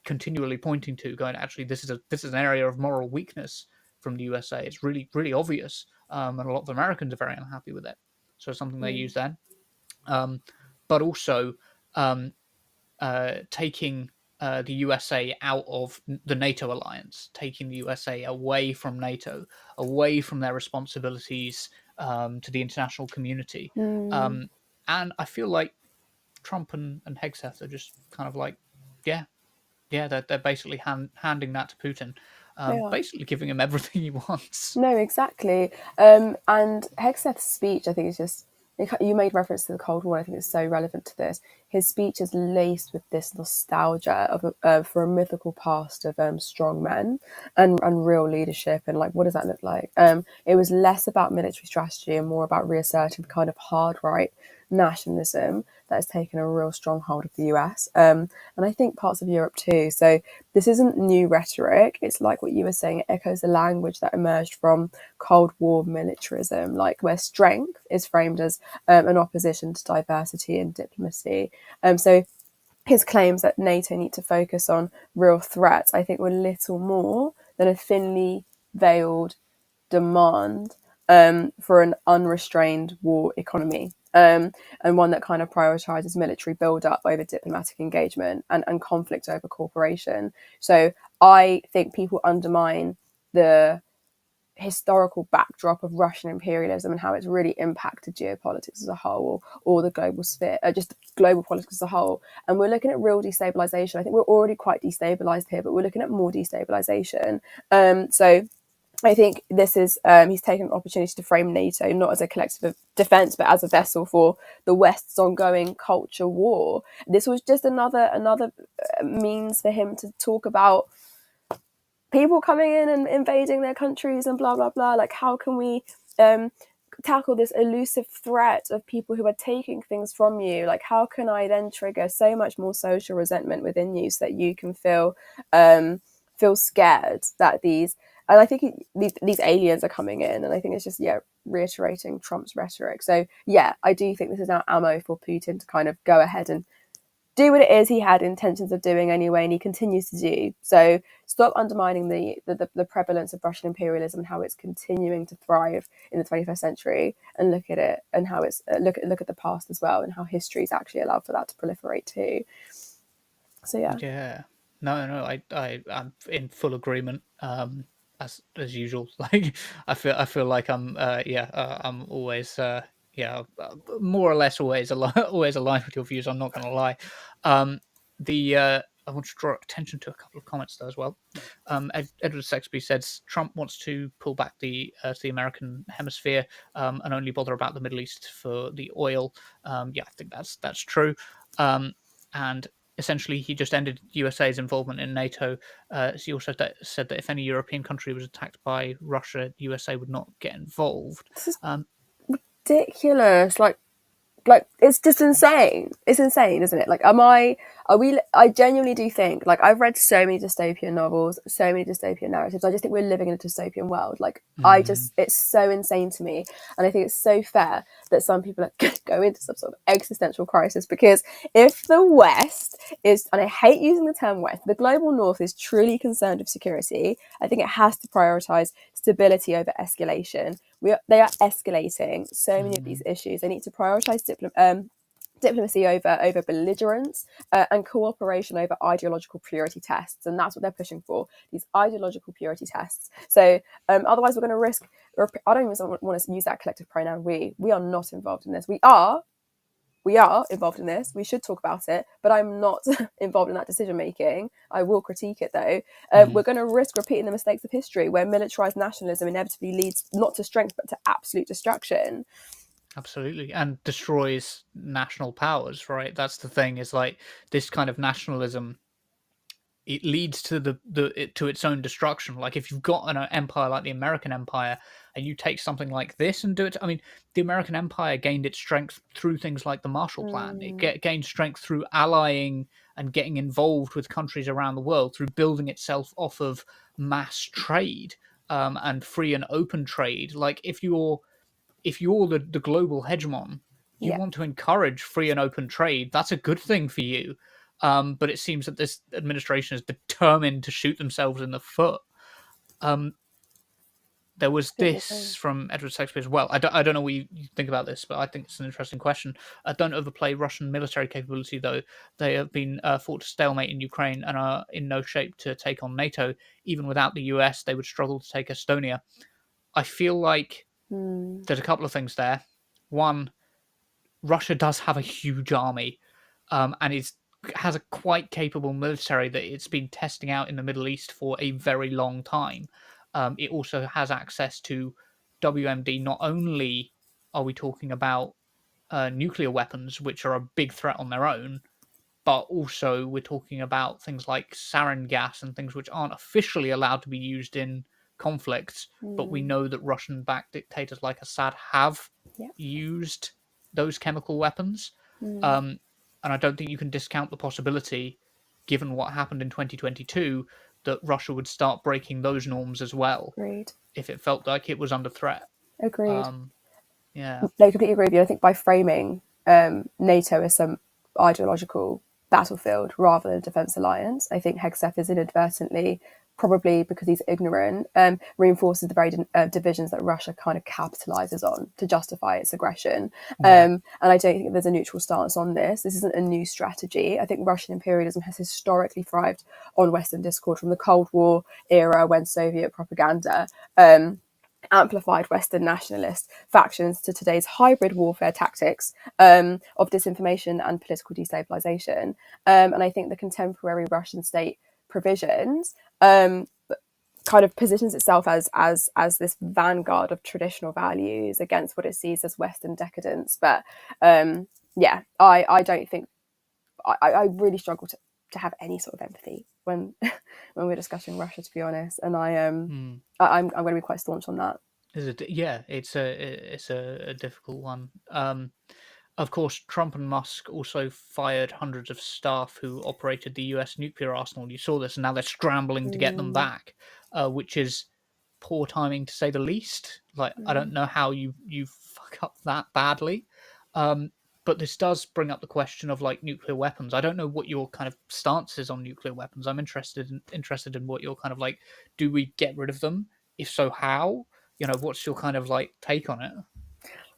continually pointing to, going, actually, this is an area of moral weakness from the USA. It's really, really obvious, and a lot of Americans are very unhappy with it. So it's something they use then. But also taking the USA out of the NATO alliance, taking the USA away from NATO, away from their responsibilities to the international community. And I feel like Trump and Hegseth are just kind of like, they're basically handing that to Putin, basically giving him everything he wants. No, exactly. And Hegseth's speech, I think, is just, you made reference to the Cold War. I think it's so relevant to this. His speech is laced with this nostalgia for a mythical past of strong men and real leadership, and like, what does that look like? It was less about military strategy and more about reasserting the kind of hard right nationalism that has taken a real stronghold of the US, and I think parts of Europe too. So this isn't new rhetoric. It's like what you were saying. It echoes the language that emerged from Cold War militarism, like where strength is framed as an opposition to diversity and diplomacy. So his claims that NATO need to focus on real threats, I think, were little more than a thinly veiled demand for an unrestrained war economy, and one that kind of prioritizes military build-up over diplomatic engagement and conflict over cooperation. So I think people undermine the historical backdrop of Russian imperialism and how it's really impacted geopolitics as a whole, or the global sphere, just global politics as a whole. And we're looking at real destabilization. I think we're already quite destabilized here, but we're looking at more destabilization. So I think this is, he's taken an opportunity to frame NATO not as a collective of defence, but as a vessel for the West's ongoing culture war. This was just another means for him to talk about people coming in and invading their countries and blah, blah, blah. Like, how can we tackle this elusive threat of people who are taking things from you? Like, how can I then trigger so much more social resentment within you so that you can feel scared that these... And I think these aliens are coming in, and I think it's just, reiterating Trump's rhetoric. So, I do think this is now ammo for Putin to kind of go ahead and do what it is he had intentions of doing anyway, and he continues to do. So stop undermining the prevalence of Russian imperialism and how it's continuing to thrive in the 21st century, and look at it and how it's look at the past as well, and how history's actually allowed for that to proliferate too. So no, I'm in full agreement. As usual, like I feel like I'm I'm always more or less always aligned with your views. I'm not going to lie. I want to draw attention to a couple of comments though as well. Edward Sexby says Trump wants to pull back to the American hemisphere and only bother about the Middle East for the oil. I think that's true. And essentially, he just ended USA's involvement in NATO. He also said that if any European country was attacked by Russia, USA would not get involved. This is ridiculous. Like, like it's just insane. It's insane, isn't it? Like, I genuinely do think, like, I've read so many dystopian novels, so many dystopian narratives. I just think we're living in a dystopian world. Like, it's so insane to me. And I think it's so fair that some people go into some sort of existential crisis, because if the West is, and I hate using the term West, the global North is truly concerned with security, I think it has to prioritize stability over escalation. They are escalating so many of these issues. They need to prioritize diplomacy over belligerence, and cooperation over ideological purity tests. And that's what they're pushing for, these ideological purity tests. So otherwise we're going to risk, I don't even want to use that collective pronoun, we are not involved in this. We are involved in this. We should talk about it, but I'm not involved in that decision making. I will critique it though. We're going to risk repeating the mistakes of history, where militarized nationalism inevitably leads not to strength but to absolute destruction. Absolutely, and destroys national powers, right? That's the thing, is like this kind of nationalism, it leads to to its own destruction. Like, if you've got an empire like the American Empire, and you take something like this and do it, I mean, the American Empire gained its strength through things like the Marshall Plan. It gained strength through allying and getting involved with countries around the world, through building itself off of mass trade, and free and open trade. Like, if you're the global hegemon, you want to encourage free and open trade. That's a good thing for you. But it seems that this administration is determined to shoot themselves in the foot. There was this from Edward Shakespeare as well. I don't know what you think about this, but I think it's an interesting question. Don't overplay Russian military capability, though. They have been fought to stalemate in Ukraine and are in no shape to take on NATO. Even without the US, they would struggle to take Estonia. I feel like there's a couple of things there. One, Russia does have a huge army, and has a quite capable military that it's been testing out in the Middle East for a very long time. It also has access to WMD. Not only are we talking about nuclear weapons, which are a big threat on their own, but also we're talking about things like sarin gas and things which aren't officially allowed to be used in conflicts, but we know that Russian-backed dictators like Assad have used those chemical weapons. And I don't think you can discount the possibility, given what happened in 2022, that Russia would start breaking those norms as well. Agreed. If it felt like it was under threat. Agreed. Yeah. No, I completely agree with you. I think by framing NATO as some ideological battlefield rather than a defence alliance, I think Hegseth is inadvertently, probably because he's ignorant, reinforces the very divisions that Russia kind of capitalizes on to justify its aggression. And I don't think there's a neutral stance on this. This isn't a new strategy. I think Russian imperialism has historically thrived on Western discord from the Cold War era, when Soviet propaganda amplified Western nationalist factions to today's hybrid warfare tactics of disinformation and political destabilization. And I think the contemporary Russian state provisions kind of positions itself as this vanguard of traditional values against what it sees as Western decadence. But I don't think, I really struggle to have any sort of empathy when we're discussing Russia, to be honest. And I'm going to be quite staunch on that. It's a difficult one. Of course, Trump and Musk also fired hundreds of staff who operated the US nuclear arsenal. You saw this, and now they're scrambling to get them back, which is poor timing, to say the least. Like, I don't know how you fuck up that badly. But this does bring up the question of, like, nuclear weapons. I don't know what your kind of stance is on nuclear weapons. I'm interested in what your kind of, like, do we get rid of them? If so, how? You know, what's your kind of, like, take on it?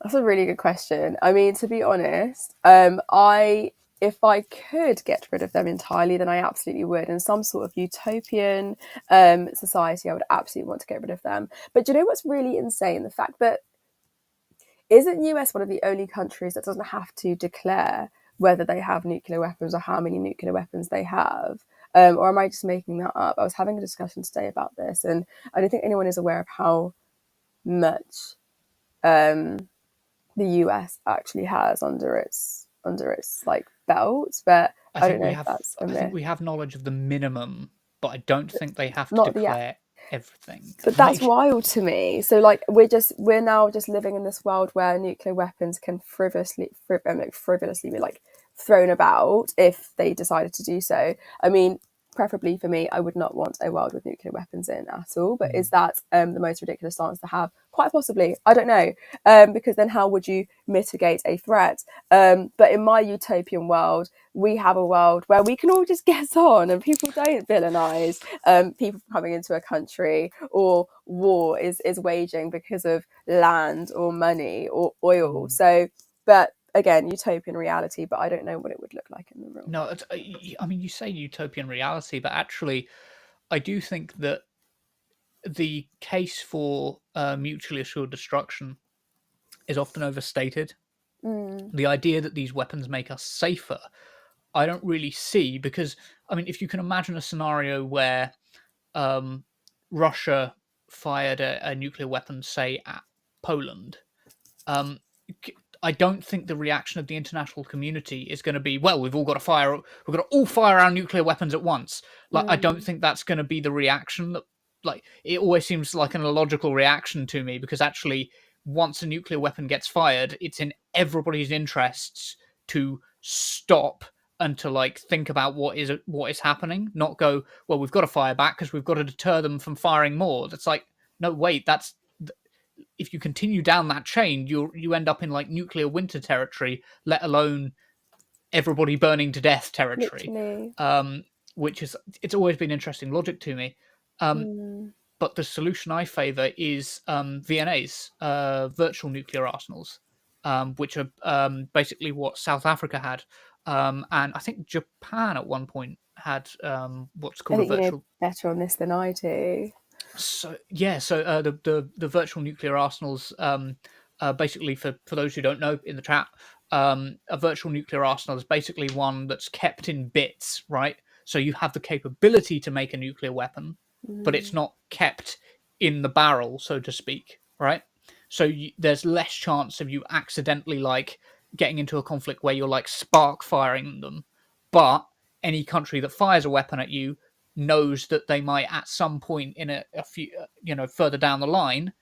That's a really good question. I mean, to be honest, if I could get rid of them entirely, then I absolutely would. In some sort of utopian society, I would absolutely want to get rid of them. But do you know what's really insane? The fact that isn't US one of the only countries that doesn't have to declare whether they have nuclear weapons or how many nuclear weapons they have? Or am I just making that up? I was having a discussion today about this, and I don't think anyone is aware of how much the US actually has under its like belt, but I don't know if that's a myth. I think we have knowledge of the minimum, but I don't think they have to Not declare everything. But that's wild to me. So like we're now just living in this world where nuclear weapons can frivolously be like thrown about if they decided to do so. I mean, preferably for me, I would not want a world with nuclear weapons in at all. But is that the most ridiculous stance to have? Quite possibly. I don't know. Because then how would you mitigate a threat? But in my utopian world, we have a world where we can all just get on and people don't villainize people coming into a country, or war is waging because of land or money or oil. So, but again, utopian reality, but I don't know what it would look like in the real. No, I mean, you say utopian reality, but actually, I do think that the case for mutually assured destruction is often overstated. The idea that these weapons make us safer, I don't really see, because, I mean, if you can imagine a scenario where Russia fired a nuclear weapon, say, at Poland, I don't think the reaction of the international community is going to be, well, we've all got to all fire our nuclear weapons at once. Like, I don't think that's going to be the reaction. That, like, it always seems like an illogical reaction to me, because actually, once a nuclear weapon gets fired, it's in everybody's interests to stop and to like think about what is happening, not go, well, we've got to fire back because we've got to deter them from firing more. That's like, no, wait, that's, if you continue down that chain, you end up in like nuclear winter territory, let alone everybody burning to death territory. Which is, it's always been interesting logic to me. But the solution I favour is VNAs, virtual nuclear arsenals, which are basically what South Africa had, and I think Japan at one point had what's called a virtual. You know better on this than I do. So yeah, so the virtual nuclear arsenals, basically for those who don't know in the chat, a virtual nuclear arsenal is basically one that's kept in bits, right? So you have the capability to make a nuclear weapon, but it's not kept in the barrel, so to speak, right? So there's less chance of you accidentally like getting into a conflict where you're like spark firing them, but any country that fires a weapon at you knows that they might at some point in a few, further down the line,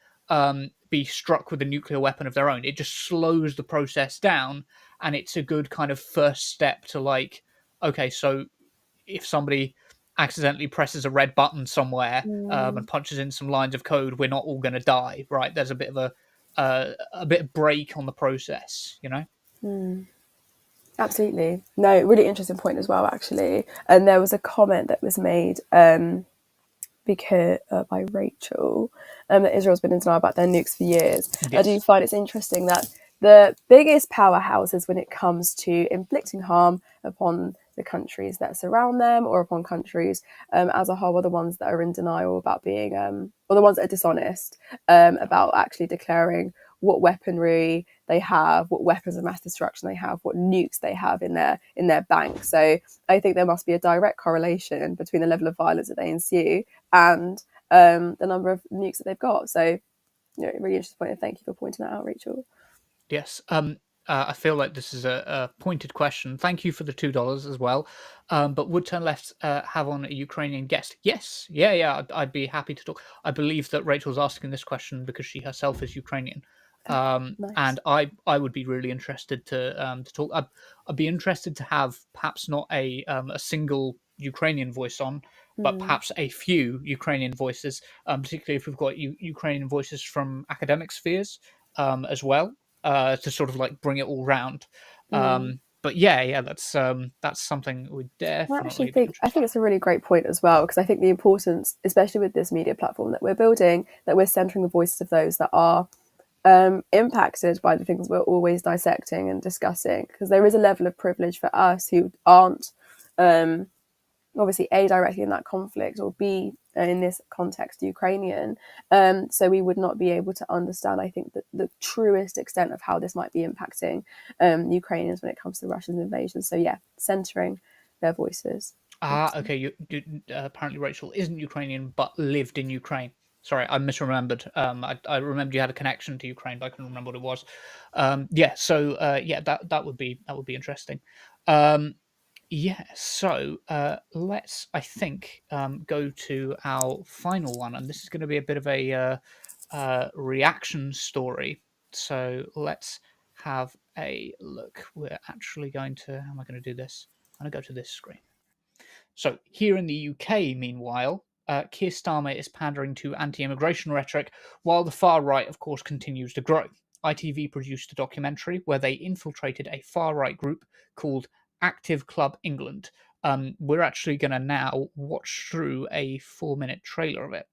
be struck with a nuclear weapon of their own. It just slows the process down, and it's a good kind of first step to like, okay, so if somebody accidentally presses a red button somewhere and punches in some lines of code, we're not all going to die, right? There's a bit of a bit of break on the process, you know. Absolutely. No, really interesting point as well, actually. And there was a comment that was made because by Rachel that Israel's been in denial about their nukes for years. Yes. I do find it's interesting that the biggest powerhouses when it comes to inflicting harm upon the countries that surround them or upon countries as a whole are the ones that are in denial about being, or the ones that are dishonest about actually declaring what weaponry they have, what weapons of mass destruction they have, what nukes they have in their bank. So I think there must be a direct correlation between the level of violence that they ensue and the number of nukes that they've got. So, really interesting point, and thank you for pointing that out, Rachel. Yes. I feel like this is a pointed question. Thank you for the $2 as well. But would Turn Left have on a Ukrainian guest? Yes. Yeah. I'd be happy to talk. I believe that Rachel's asking this question because she herself is Ukrainian. Nice. And I would be really interested to talk. I'd be interested to have perhaps not a single Ukrainian voice on, but perhaps a few Ukrainian voices, particularly if we've got Ukrainian voices from academic spheres as well. To sort of like bring it all round. But yeah, that's something we definitely. I think it's a really great point as well, because I think the importance, especially with this media platform that we're building, that we're centering the voices of those that are impacted by the things we're always dissecting and discussing, because there is a level of privilege for us who aren't obviously A, directly in that conflict, or B, in this context, Ukrainian. So we would not be able to understand, I think, the truest extent of how this might be impacting Ukrainians when it comes to Russia's invasion. So yeah, centering their voices. Okay. You apparently Rachel isn't Ukrainian, but lived in Ukraine. Sorry, I misremembered. I remembered you had a connection to Ukraine, but I couldn't remember what it was. Yeah. So that would be interesting. Yeah, so let's, I think, go to our final one, and this is going to be a bit of a reaction story. So let's have a look. We're actually going to, how am I going to do this? I'm going to go to this screen. So here in the UK, meanwhile, Keir Starmer is pandering to anti-immigration rhetoric, while the far right, of course, continues to grow. ITV produced a documentary where they infiltrated a far-right group called Active Club England. We're actually going to now watch through a 4-minute trailer of it,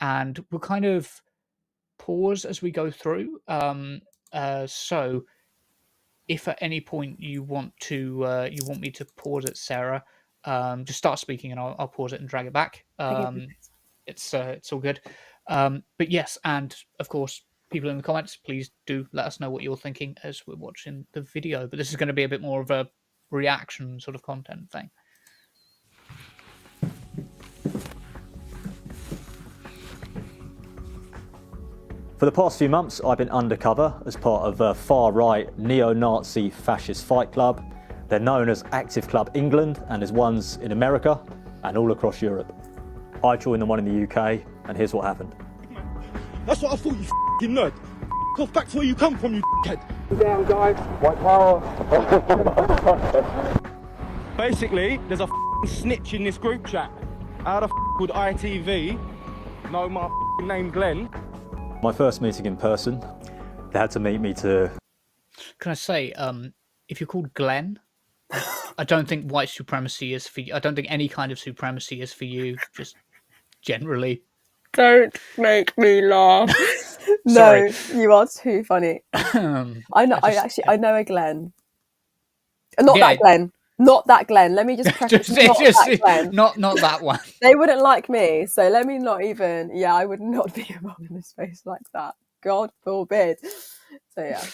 and we'll kind of pause as we go through. So if at any point you want me to pause it, Sarah, just start speaking and I'll pause it and drag it back. It's all good. But yes, and of course, people in the comments, please do let us know what you're thinking as we're watching the video. But this is going to be a bit more of a reaction sort of content thing. For the past few months, I've been undercover as part of a far-right neo-Nazi fascist fight club. They're known as Active Club England, and there's ones in America and all across Europe. I joined the one in the UK, and here's what happened. That's what I thought, you f***ing nerd. Off back to where you come from, you head. Down, guys. White power. Basically, there's a snitch in this group chat. How the would ITV know my name, Glenn? My first meeting in person, they had to meet me to... Can I say, if you're called Glenn, I don't think white supremacy is for you. I don't think any kind of supremacy is for you, just generally. Don't make me laugh. No, Sorry. you are too funny. I know. I know a Glenn. Not Yeah. that Glenn. Not that Glenn. Let me just preface. That Glenn. Not that one. They wouldn't like me, so let me not even. Yeah, I would not be involved in a space like that. God forbid. So yeah.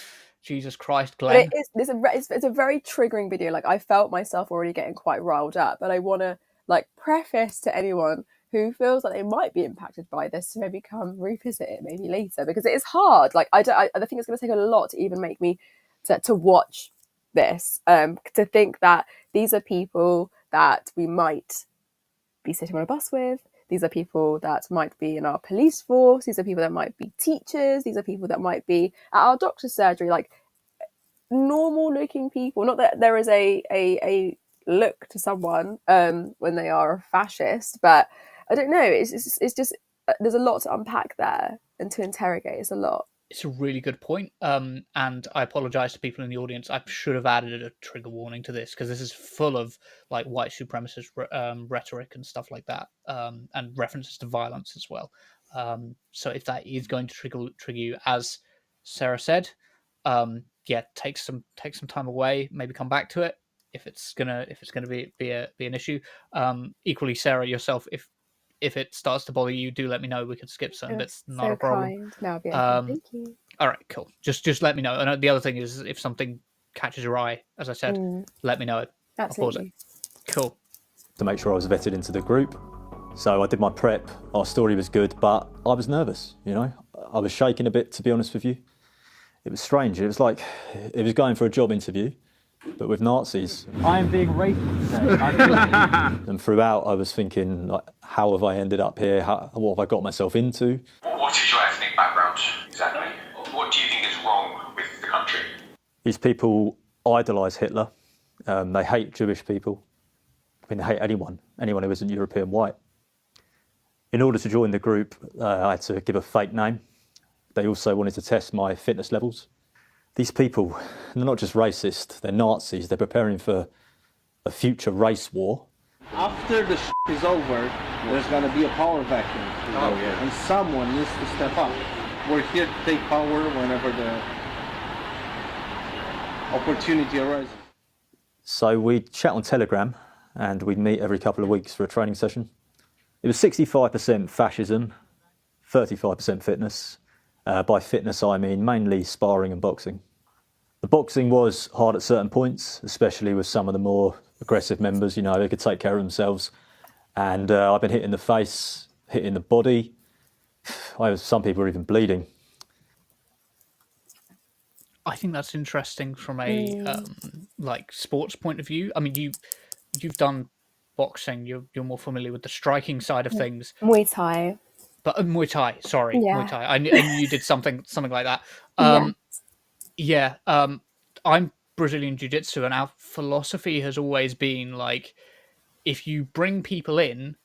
Jesus Christ, Glenn. But it's a very triggering video. Like, I felt myself already getting quite riled up, but I want to preface to anyone who feels like they might be impacted by this to maybe come revisit it maybe later, because it is hard. Like, I think it's going to take a lot to even make me to watch this, to think that these are people that we might be sitting on a bus with. These are people that might be in our police force. These are people that might be teachers. These are people that might be at our doctor's surgery, like normal looking people. Not that there is a look to someone when they are a fascist, but I don't know. It's just there's a lot to unpack there and to interrogate. It's a lot. It's a really good point. And I apologize to people in the audience. I should have added a trigger warning to this, because this is full of like white supremacist rhetoric and stuff like that, and references to violence as well. So if that is going to trigger you, as Sarah said, take some time away, maybe come back to it if it's gonna be an issue. Equally, Sarah, yourself, if it starts to bother you, do let me know. We could skip some bits. Not a problem. Kind. No, I'll be okay. Thank you. All right, cool. Just let me know. And the other thing is, if something catches your eye, as I said, let me know. Absolutely. I'll pause it. Cool. to make sure I was vetted into the group. So I did my prep. Our story was good, but I was nervous, you know. I was shaking a bit, to be honest with you. It was strange. It was like it was going for a job interview, but with Nazis. I am being racist today. And throughout, I was thinking, like, how have I ended up here? What have I got myself into? What is your ethnic background, exactly? What do you think is wrong with the country? These people idolise Hitler. They hate Jewish people. I mean, they hate anyone who isn't European white. In order to join the group, I had to give a fake name. They also wanted to test my fitness levels. These people, they're not just racist, they're Nazis. They're preparing for a future race war. After the is over, there's going to be a power vacuum. Oh, yeah. And someone needs to step up. We're here to take power whenever the opportunity arises. So we'd chat on Telegram and we'd meet every couple of weeks for a training session. It was 65% fascism, 35% fitness. By fitness, I mean mainly sparring and boxing. The boxing was hard at certain points, especially with some of the more aggressive members. You know, they could take care of themselves. And I've been hit in the face, hit in the body. Some people were even bleeding. I think that's interesting from a like sports point of view. I mean, you've done boxing. You're more familiar with the striking side of things. Muay Thai. But Muay Thai, sorry, Yeah. Muay Thai. I knew you did something like that. Yes. I'm Brazilian Jiu-Jitsu, and our philosophy has always been like, if you bring people in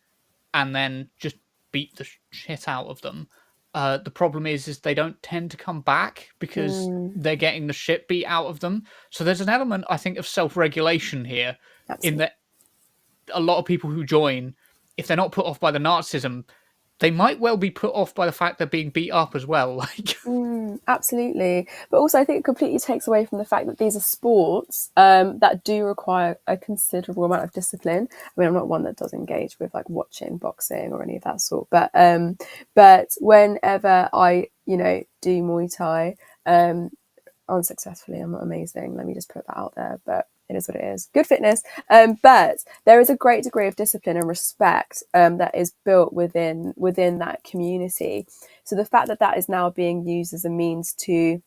and then just beat the shit out of them, the problem is they don't tend to come back because they're getting the shit beat out of them. So there's an element, I think, of self-regulation here. Absolutely. In that a lot of people who join, if they're not put off by the Nazism, they might well be put off by the fact they're being beat up as well. Like, absolutely. But also, I think it completely takes away from the fact that these are sports that do require a considerable amount of discipline. I mean, I'm not one that does engage with like watching boxing or any of that sort. But whenever I, do Muay Thai, unsuccessfully, I'm not amazing. Let me just put that out there. But it is what it is. Good fitness. But there is a great degree of discipline and respect that is built within that community. So the fact that is now being used as a means to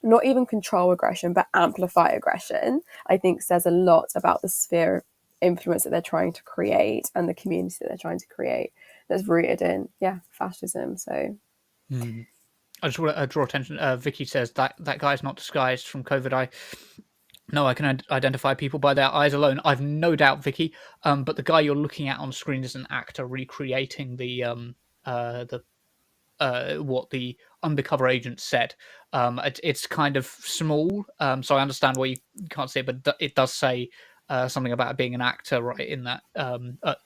not even control aggression, but amplify aggression, I think says a lot about the sphere of influence that they're trying to create and the community that they're trying to create that's rooted in, fascism. So... I just want to draw attention. Vicky says that guy's not disguised from COVID. I can identify people by their eyes alone. I've no doubt, Vicky. But the guy you're looking at on screen is an actor recreating what the undercover agent said. It's kind of small, so I understand why you can't see it, but it does say something about it being an actor right in that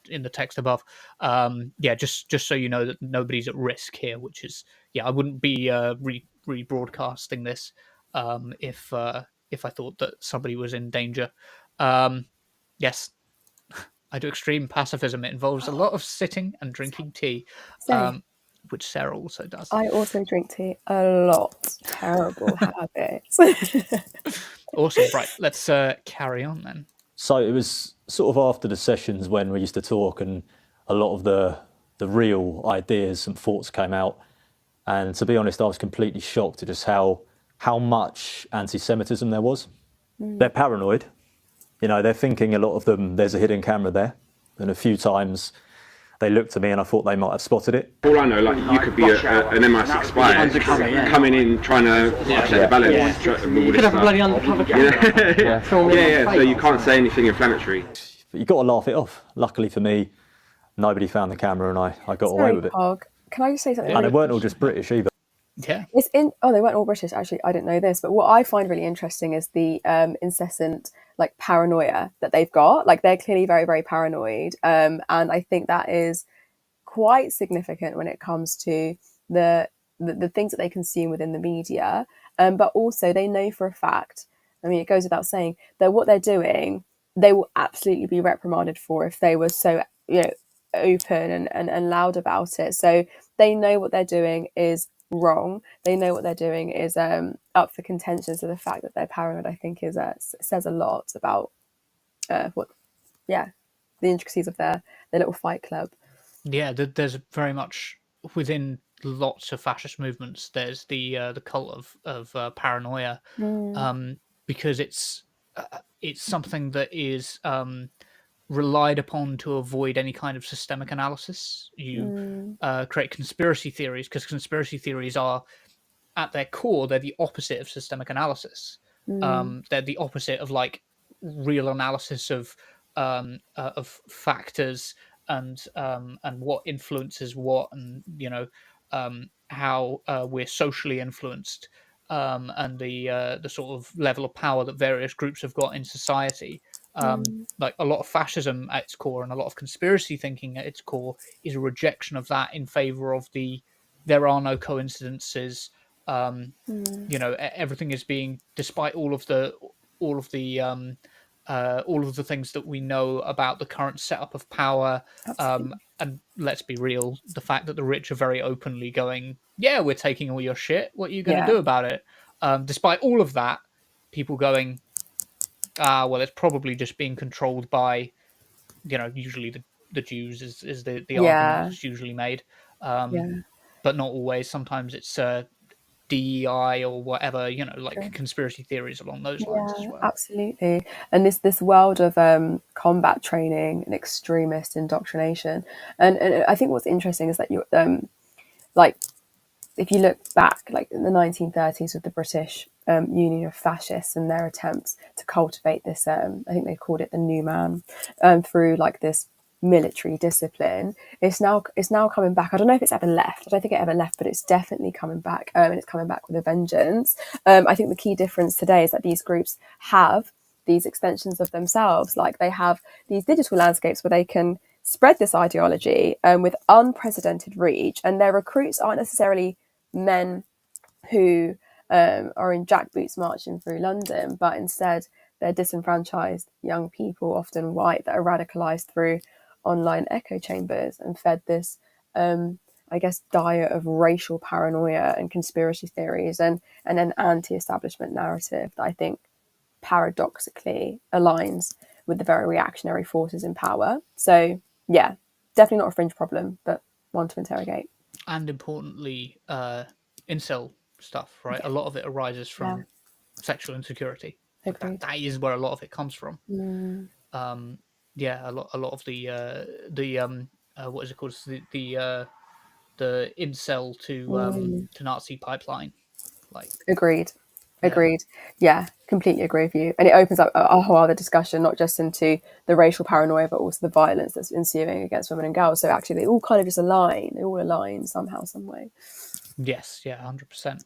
in the text above. Just so you know that nobody's at risk here, which is I wouldn't be rebroadcasting this if I thought that somebody was in danger. Yes, I do extreme pacifism. It involves a lot of sitting and drinking tea, which Sarah also does. I also drink tea a lot. Terrible habits. Awesome. Right, let's carry on then. So it was sort of after the sessions when we used to talk, and a lot of the real ideas and thoughts came out. And to be honest, I was completely shocked at just how much anti-Semitism there was. They're paranoid. They're thinking, a lot of them, there's a hidden camera there. And a few times they looked at me and I thought they might have spotted it. All I know, like, you could be an MI6 spy coming in trying to upset the balance. You could have a bloody undercover camera. So you can't say anything inflammatory. But you've got to laugh it off. Luckily for me, nobody found the camera and I got away with it. Pog. Can I just say something? And they weren't all just British either. Yeah. They weren't all British, actually. I didn't know this. But what I find really interesting is the incessant paranoia that they've got. Like, they're clearly very, very paranoid. And I think that is quite significant when it comes to the things that they consume within the media. But also they know for a fact, I mean, it goes without saying, that what they're doing, they will absolutely be reprimanded for if they were so, open and loud about it. So they know what they're doing is wrong. They know what they're doing is up for contention. So the fact that they're paranoid, I think, is says a lot about the intricacies of their little fight club. Yeah, there's very much within lots of fascist movements. There's the cult of paranoia, because it's something that is relied upon to avoid any kind of systemic analysis. You create conspiracy theories because conspiracy theories are, at their core, they're the opposite of systemic analysis. They're the opposite of real analysis of factors and what influences what, and how we're socially influenced, and the sort of level of power that various groups have got in society. Like, a lot of fascism at its core and a lot of conspiracy thinking at its core is a rejection of that in favor of there are no coincidences. Everything is being, despite all of the things that we know about the current setup of power. And let's be real, the fact that the rich are very openly going, yeah, we're taking all your shit. What are you going to do about it? Despite all of that, people going, well, it's probably just being controlled by, usually the Jews is the argument that's usually made. But not always. Sometimes it's DEI or whatever, like conspiracy theories along those lines as well. Absolutely. And this world of combat training and extremist indoctrination. And I think what's interesting is that you like, if you look back, like in the 1930s with the British Union of Fascists and their attempts to cultivate this, I think they called it the new man, through like this military discipline, it's now coming back. I don't know if it's ever left. I don't think it ever left, but it's definitely coming back, and it's coming back with a vengeance. I think the key difference today is that these groups have these extensions of themselves, like they have these digital landscapes where they can spread this ideology with unprecedented reach, and their recruits aren't necessarily men who are in jackboots marching through London, but instead they're disenfranchised young people, often white, that are radicalized through online echo chambers and fed this, I guess, diet of racial paranoia and conspiracy theories and an anti-establishment narrative that I think paradoxically aligns with the very reactionary forces in power. So yeah, definitely not a fringe problem, but one to interrogate. And importantly, incel stuff, right? A lot of it arises from sexual insecurity. That is where a lot of it comes from. A lot of the what is it called? The incel to Nazi pipeline. Like Agreed. Yeah, completely agree with you. And it opens up a whole other discussion, not just into the racial paranoia, but also the violence that's ensuing against women and girls. So actually they all kind of just align. They all align somehow, some way. Yes, 100%.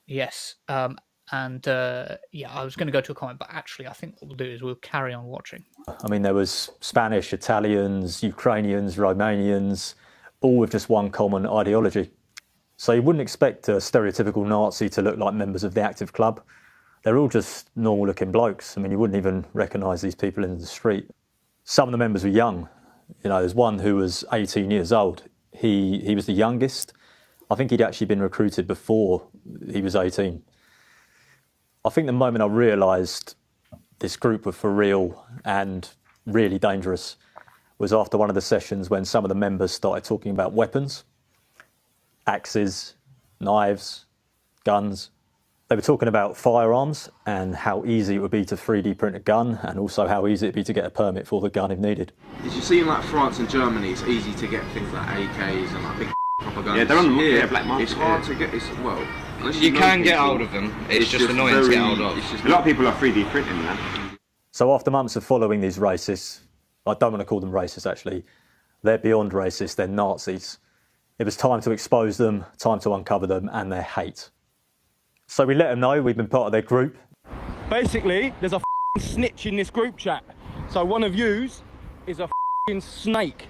Yes. And I was going to go to a comment, but actually I think what we'll do is we'll carry on watching. I mean, there was Spanish, Italians, Ukrainians, Romanians, all with just one common ideology. So you wouldn't expect a stereotypical Nazi to look like members of the active club. They're all just normal looking blokes. I mean, you wouldn't even recognise these people in the street. Some of the members were young. There's one who was 18 years old. He was the youngest. I think he'd actually been recruited before he was 18. I think the moment I realised this group were for real and really dangerous was after one of the sessions when some of the members started talking about weapons. Axes, knives, guns. They were talking about firearms and how easy it would be to 3D print a gun, and also how easy it'd be to get a permit for the gun if needed. Did you see in like France and Germany, it's easy to get things like AKs and like big proper guns? Yeah, they're on the black market. It's hard to get. You can get hold of them. It's just annoying to get hold of. A lot of people are 3D printing that. So after months of following these racists, I don't want to call them racist actually, they're beyond racist, they're Nazis. It was time to expose them, time to uncover them and their hate. So we let them know we've been part of their group. Basically, there's a snitch in this group chat. So one of yous is a snake.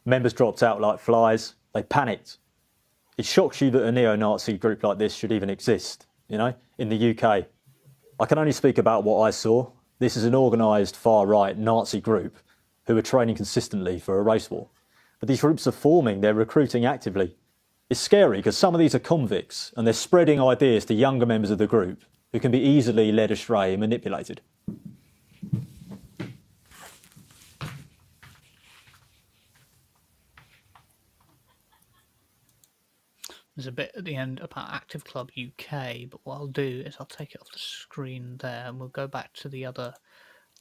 Members dropped out like flies. They panicked. It shocks you that a neo-Nazi group like this should even exist, in the UK. I can only speak about what I saw. This is an organised far-right Nazi group who are training consistently for a race war. But these groups are forming, they're recruiting actively. It's scary because some of these are convicts and they're spreading ideas to younger members of the group who can be easily led astray and manipulated. There's a bit at the end about Active Club UK, but what I'll do is I'll take it off the screen there and we'll go back to the other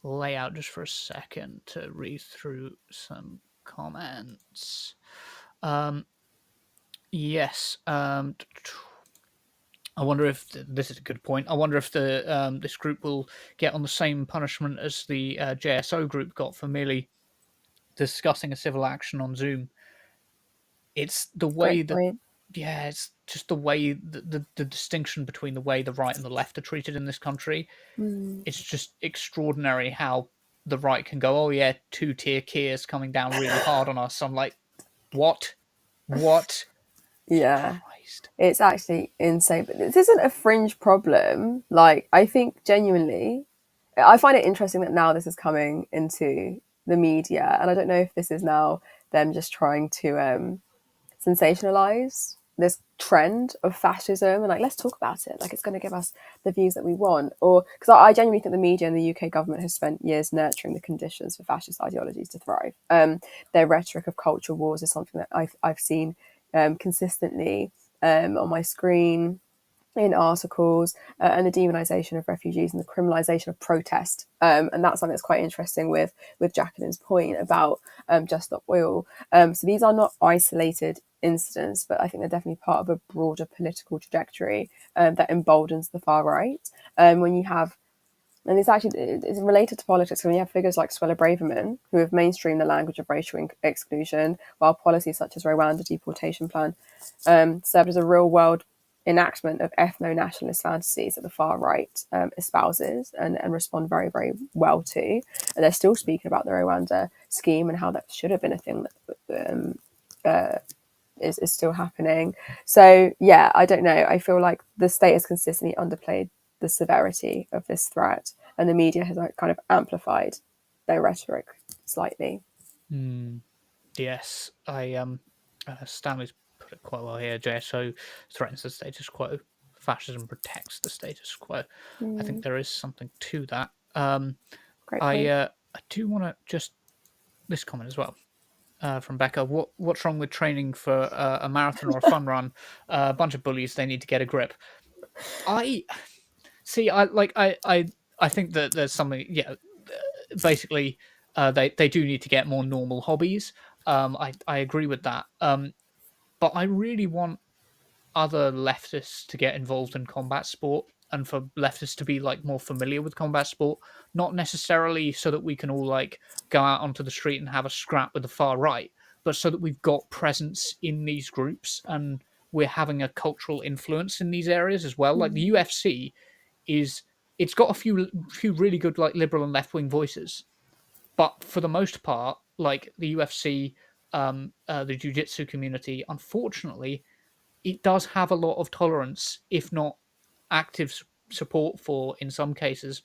layout just for a second to read through some comments. Yes. I wonder if this is a good point. I wonder if this group will get on the same punishment as the JSO group got for merely discussing a civil action on Zoom. It's the way that, it's just the way the distinction between the way the right and the left are treated in this country. It's just extraordinary how the right can go, oh yeah, two-tier Keir's coming down really hard on us. I'm like, what? Yeah, Christ. It's actually insane. But this isn't a fringe problem. Like, I think genuinely, I find it interesting that now this is coming into the media, and I don't know if this is now them just trying to sensationalize this trend of fascism and like, let's talk about it, like it's going to give us the views that we want, or because I genuinely think the media and the UK government has spent years nurturing the conditions for fascist ideologies to thrive. Their rhetoric of culture wars is something that I've seen consistently on my screen, in articles, and the demonisation of refugees and the criminalisation of protest. And that's something that's quite interesting with Jacqueline's point about Just Stop Oil. So these are not isolated incidents, but I think they're definitely part of a broader political trajectory that emboldens the far right. When you have, and it's related to politics, when you have figures like Suella Braverman, who have mainstreamed the language of racial exclusion, while policies such as Rwanda deportation plan served as a real-world enactment of ethno-nationalist fantasies that the far right espouses and respond very, very well to. And they're still speaking about the Rwanda scheme and how that should have been a thing that is still happening. So, yeah, I don't know. I feel like the state has consistently underplayed the severity of this threat, and the media has kind of amplified their rhetoric slightly. Yes, Stanley's put it quite well here. JSO threatens the status quo. Fascism protects the status quo. I think there is something to that. Great point. I do want to just this comment as well from Becca. What's wrong with training for a marathon or a fun run? A bunch of bullies. They need to get a grip. I see. I think that there's something. Yeah, basically, they do need to get more normal hobbies. I agree with that. But I really want other leftists to get involved in combat sport, and for leftists to be like more familiar with combat sport, not necessarily so that we can all like go out onto the street and have a scrap with the far right, but so that we've got presence in these groups and we're having a cultural influence in these areas as well. Like the UFC it's got a few really good like liberal and left wing voices, but for the most part, like the UFC, the jiu-jitsu community, unfortunately, it does have a lot of tolerance, if not active support for, in some cases,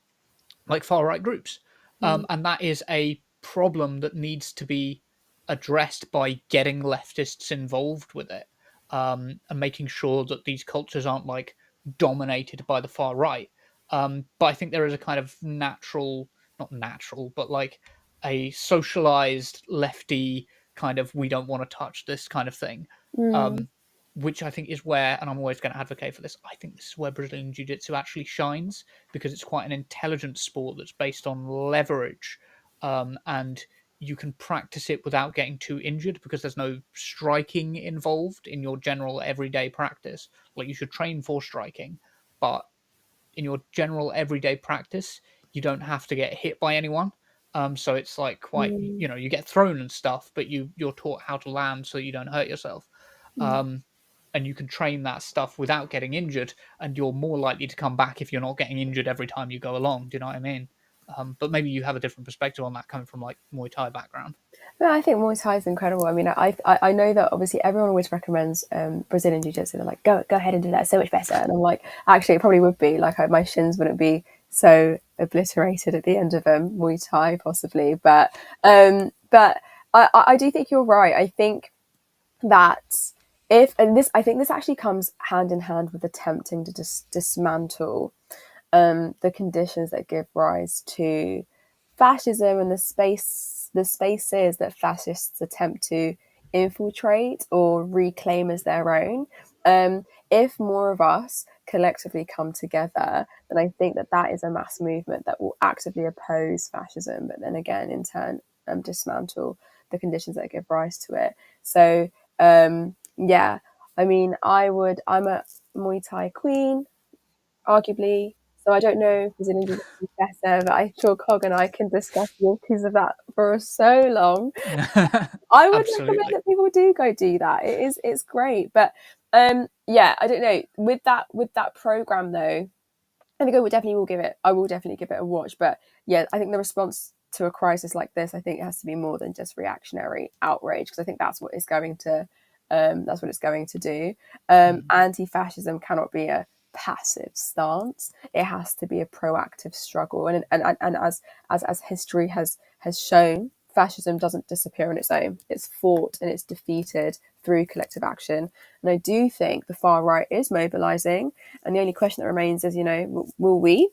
like far right groups. And that is a problem that needs to be addressed by getting leftists involved with it, and making sure that these cultures aren't like dominated by the far right. But I think there is a kind of natural, not natural, but like a socialized lefty kind of we don't want to touch this kind of thing. Which I think is where, and I'm always going to advocate for this, I think this is where Brazilian Jiu-Jitsu actually shines, because it's quite an intelligent sport that's based on leverage, and you can practice it without getting too injured because there's no striking involved in your general everyday practice. Like, you should train for striking, but in your general everyday practice, you don't have to get hit by anyone. So it's like quite, you get thrown and stuff, but you're taught how to land so you don't hurt yourself. And you can train that stuff without getting injured, and you're more likely to come back if you're not getting injured every time you go along. Do you know what I mean? But maybe you have a different perspective on that coming from like Muay Thai background. No, I think Muay Thai is incredible. I mean, I know that obviously everyone always recommends Brazilian Jiu-Jitsu. They're like, go ahead and do that, it's so much better. And I'm like, actually, it probably would be. Like, my shins wouldn't be so obliterated at the end of Muay Thai, possibly. But I do think you're right. I think that I think this actually comes hand in hand with attempting to dismantle the conditions that give rise to fascism and the spaces that fascists attempt to infiltrate or reclaim as their own. If more of us collectively come together, then I think that is a mass movement that will actively oppose fascism, but then again, in turn, dismantle the conditions that give rise to it. So, yeah, I mean, I'm a Muay Thai queen, arguably. So I don't know if Brazilian Jiu-Jitsu is better, but I'm sure Cog and I can discuss the issues of that for so long. I would recommend that people do that. It's great. But yeah, I don't know. With that program though, I think I will definitely give it a watch. But yeah, I think the response to a crisis like this, I think it has to be more than just reactionary outrage, because I think that's what it's going to do. Anti-fascism cannot be a passive stance. It has to be a proactive struggle, and as history has shown fascism doesn't disappear on its own. It's fought and it's defeated through collective action. And I do think the far right is mobilizing. And the only question that remains is, will we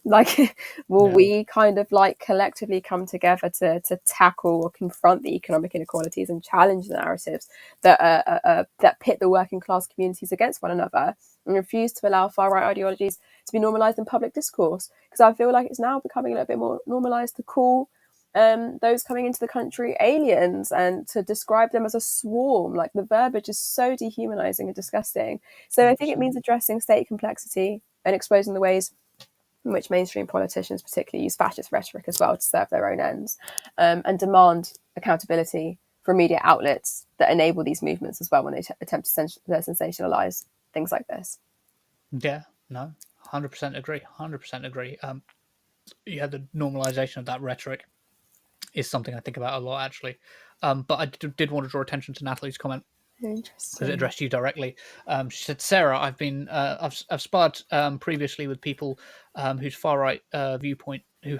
we kind of like collectively come together to tackle or confront the economic inequalities and challenge the narratives that pit the working class communities against one another, and refuse to allow far right ideologies to be normalized in public discourse? Because I feel like it's now becoming a little bit more normalized to call those coming into the country aliens and to describe them as a swarm. Like, the verbiage is so dehumanizing and disgusting. So I think it means addressing state complexity and exposing the ways in which mainstream politicians particularly use fascist rhetoric as well to serve their own ends, and demand accountability from media outlets that enable these movements as well when they attempt to sensationalize things like this. Yeah, no, 100% agree. 100% agree. The normalization of that rhetoric is something I think about a lot, actually. But I did want to draw attention to Natalie's comment because it addressed you directly. She said, "Sarah, I've sparred previously with people whose far right viewpoint, who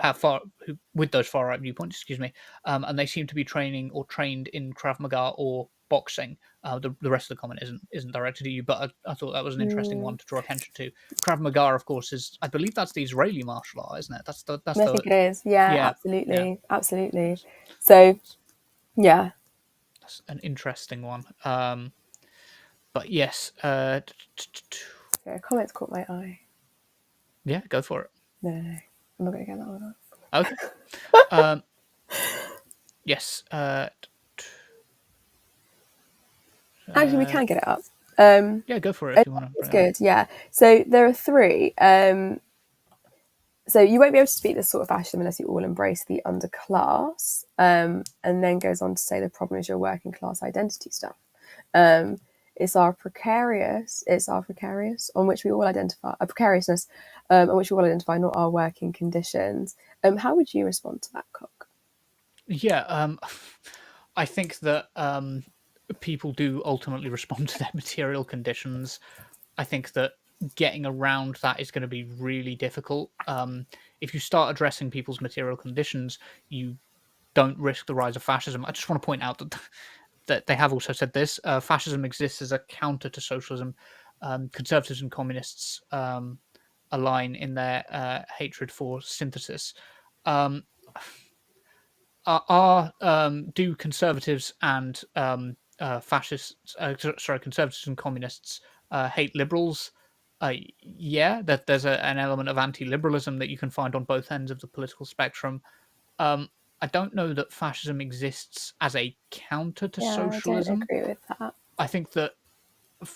with those far right viewpoints, excuse me, and they seem to be trained in Krav Maga or boxing." The rest of the comment isn't directed at you, but I thought that was an interesting one to draw attention to. Krav Maga, of course, is, I believe that's the Israeli martial art, isn't it? I think it is. Yeah, absolutely. Yeah. Absolutely. So, yeah. That's an interesting one. But yes. A comment's caught my eye. Yeah, go for it. No. I'm not going to get that one up. Okay. Yes. Actually, we can get it up. Yeah, go for it if you want to. It's good, yeah. So there are three. So you won't be able to speak this sort of fascism unless you all embrace the underclass, and then goes on to say the problem is your working class identity stuff. It's our precariousness on which we all identify, precariousness on which we all identify, not our working conditions. How would you respond to that, Cock? Yeah, I think that people do ultimately respond to their material conditions. I think that getting around that is going to be really difficult. If you start addressing people's material conditions, you don't risk the rise of fascism. I just want to point out that they have also said this. Fascism exists as a counter to socialism. Conservatives and communists align in their hatred for synthesis. Do conservatives and conservatives and communists hate liberals? Yeah, that there's an element of anti-liberalism that you can find on both ends of the political spectrum. I don't know that fascism exists as a counter to socialism. I don't agree with that. I think that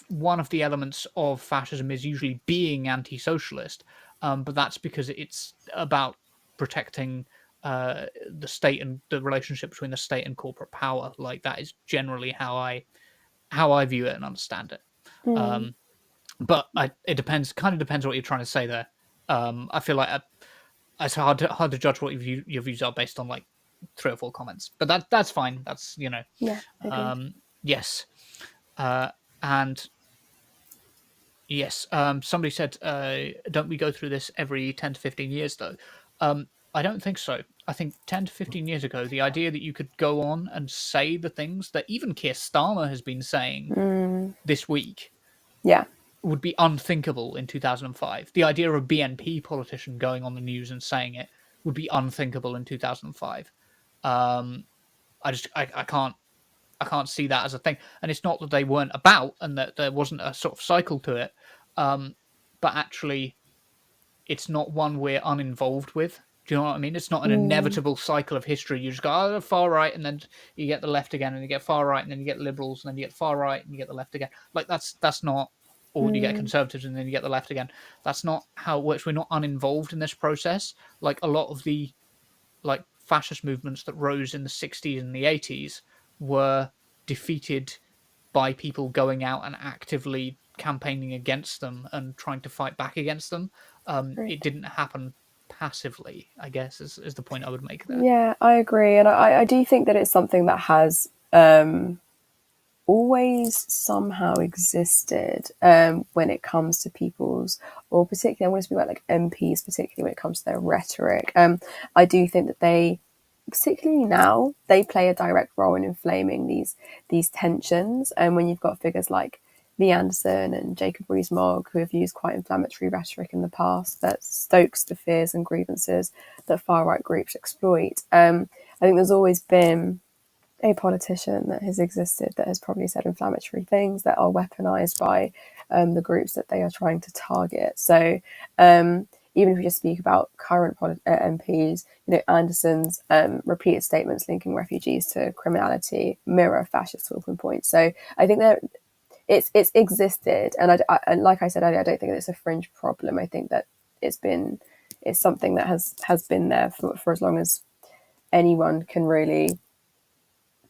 one of the elements of fascism is usually being anti-socialist, but that's because it's about protecting the state and the relationship between the state and corporate power. Like, that is generally how I view it and understand it. But it depends what you're trying to say there. I feel like it's hard to judge what your views are based on like 3 or 4 comments, but that's fine. That's yes. And yes, somebody said, don't we go through this every 10 to 15 years though? I don't think so. I think 10 to 15 years ago, the idea that you could go on and say the things that even Keir Starmer has been saying this week would be unthinkable in 2005. The idea of a BNP politician going on the news and saying it would be unthinkable in 2005. I can't see that as a thing. And it's not that they weren't about and that there wasn't a sort of cycle to it, but actually it's not one we're uninvolved with. Do you know what I mean? It's not an inevitable cycle of history. You just go, the far right, and then you get the left again, and you get far right, and then you get liberals, and then you get far right, and you get the left again. Like, that's not, or you get conservatives, and then you get the left again. That's not how it works. We're not uninvolved in this process. Like, a lot of the fascist movements that rose in the 60s and the 80s were defeated by people going out and actively campaigning against them and trying to fight back against them. It didn't happen passively, I guess, is the point I would make there. Yeah, I agree. And I do think that it's something that has always somehow existed when it comes to people's, or particularly, I want to speak about like MPs, particularly when it comes to their rhetoric. I do think that they particularly now, they play a direct role in inflaming these tensions. And when you've got figures like Lee Anderson and Jacob Rees-Mogg, who have used quite inflammatory rhetoric in the past that stokes the fears and grievances that far-right groups exploit, I think there's always been a politician that has existed that has probably said inflammatory things that are weaponized by the groups that they are trying to target. So even if we just speak about current MPs, Anderson's repeated statements linking refugees to criminality mirror fascist talking points. So I think that it's existed, and and like I said earlier, I don't think it's a fringe problem. I think that it's something that has been there for as long as anyone can really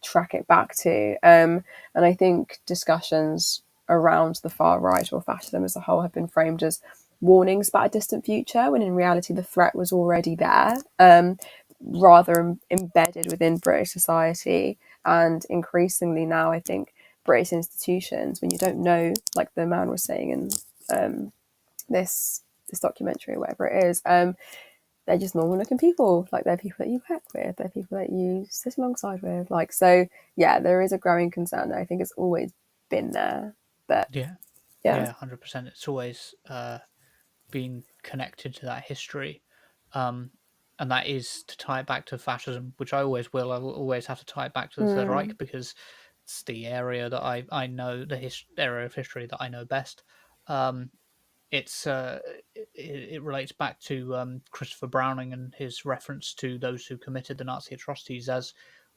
track it back to. And I think discussions around the far right or fascism as a whole have been framed as warnings about a distant future, when in reality the threat was already there, rather embedded within British society. And increasingly now, I think British institutions, when you don't know, like the man was saying in this documentary or whatever it is, they're just normal looking people. Like, they're people that you work with, they're people that you sit alongside with. Like, so yeah, there is a growing concern. I think it's always been there, but yeah, 100%. It's always been connected to that history, and that is to tie it back to fascism, which I always will. I will always have to tie it back to the Third Reich, because it's the area that I know, the area of history that I know best. It relates back to Christopher Browning and his reference to those who committed the Nazi atrocities as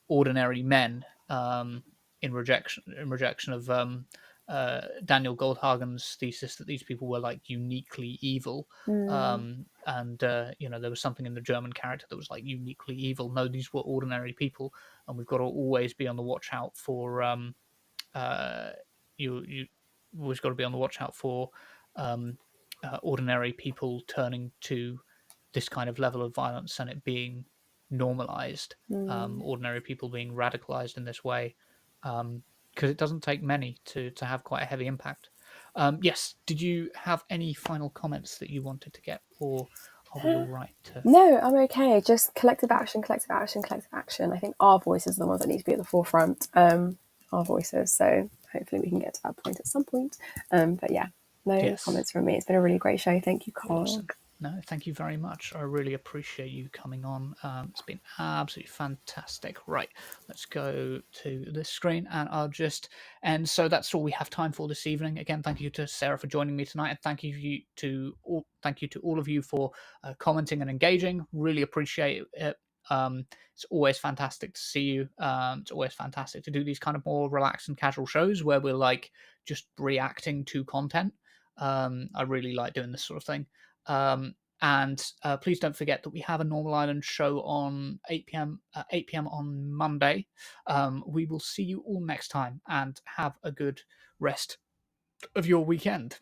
ordinary men, in rejection of Daniel Goldhagen's thesis that these people were like uniquely evil. And there was something in the German character that was like uniquely evil. No, these were ordinary people, and we've got to always be on the watch out for you always got to be on the watch out for ordinary people turning to this kind of level of violence and it being normalized. Ordinary people being radicalized in this way, because it doesn't take many to have quite a heavy impact. Yes, did you have any final comments that you wanted to get, or are we all right to... No, I'm okay. Just collective action. I think our voices are the ones that need to be at the forefront, our voices. So hopefully we can get to that point at some point. But yeah, no comments from me. It's been a really great show. Thank you, Carl. Awesome. No, thank you very much. I really appreciate you coming on. It's been absolutely fantastic. Right, let's go to this screen and I'll just end. So that's all we have time for this evening. Again, thank you to Sarah for joining me tonight, and thank you to all of you for commenting and engaging. Really appreciate it. It's always fantastic to see you. It's always fantastic to do these kind of more relaxed and casual shows where we're like just reacting to content. I really like doing this sort of thing. And please don't forget that we have a Normal Island show on 8 p.m. On Monday. We will see you all next time, and have a good rest of your weekend.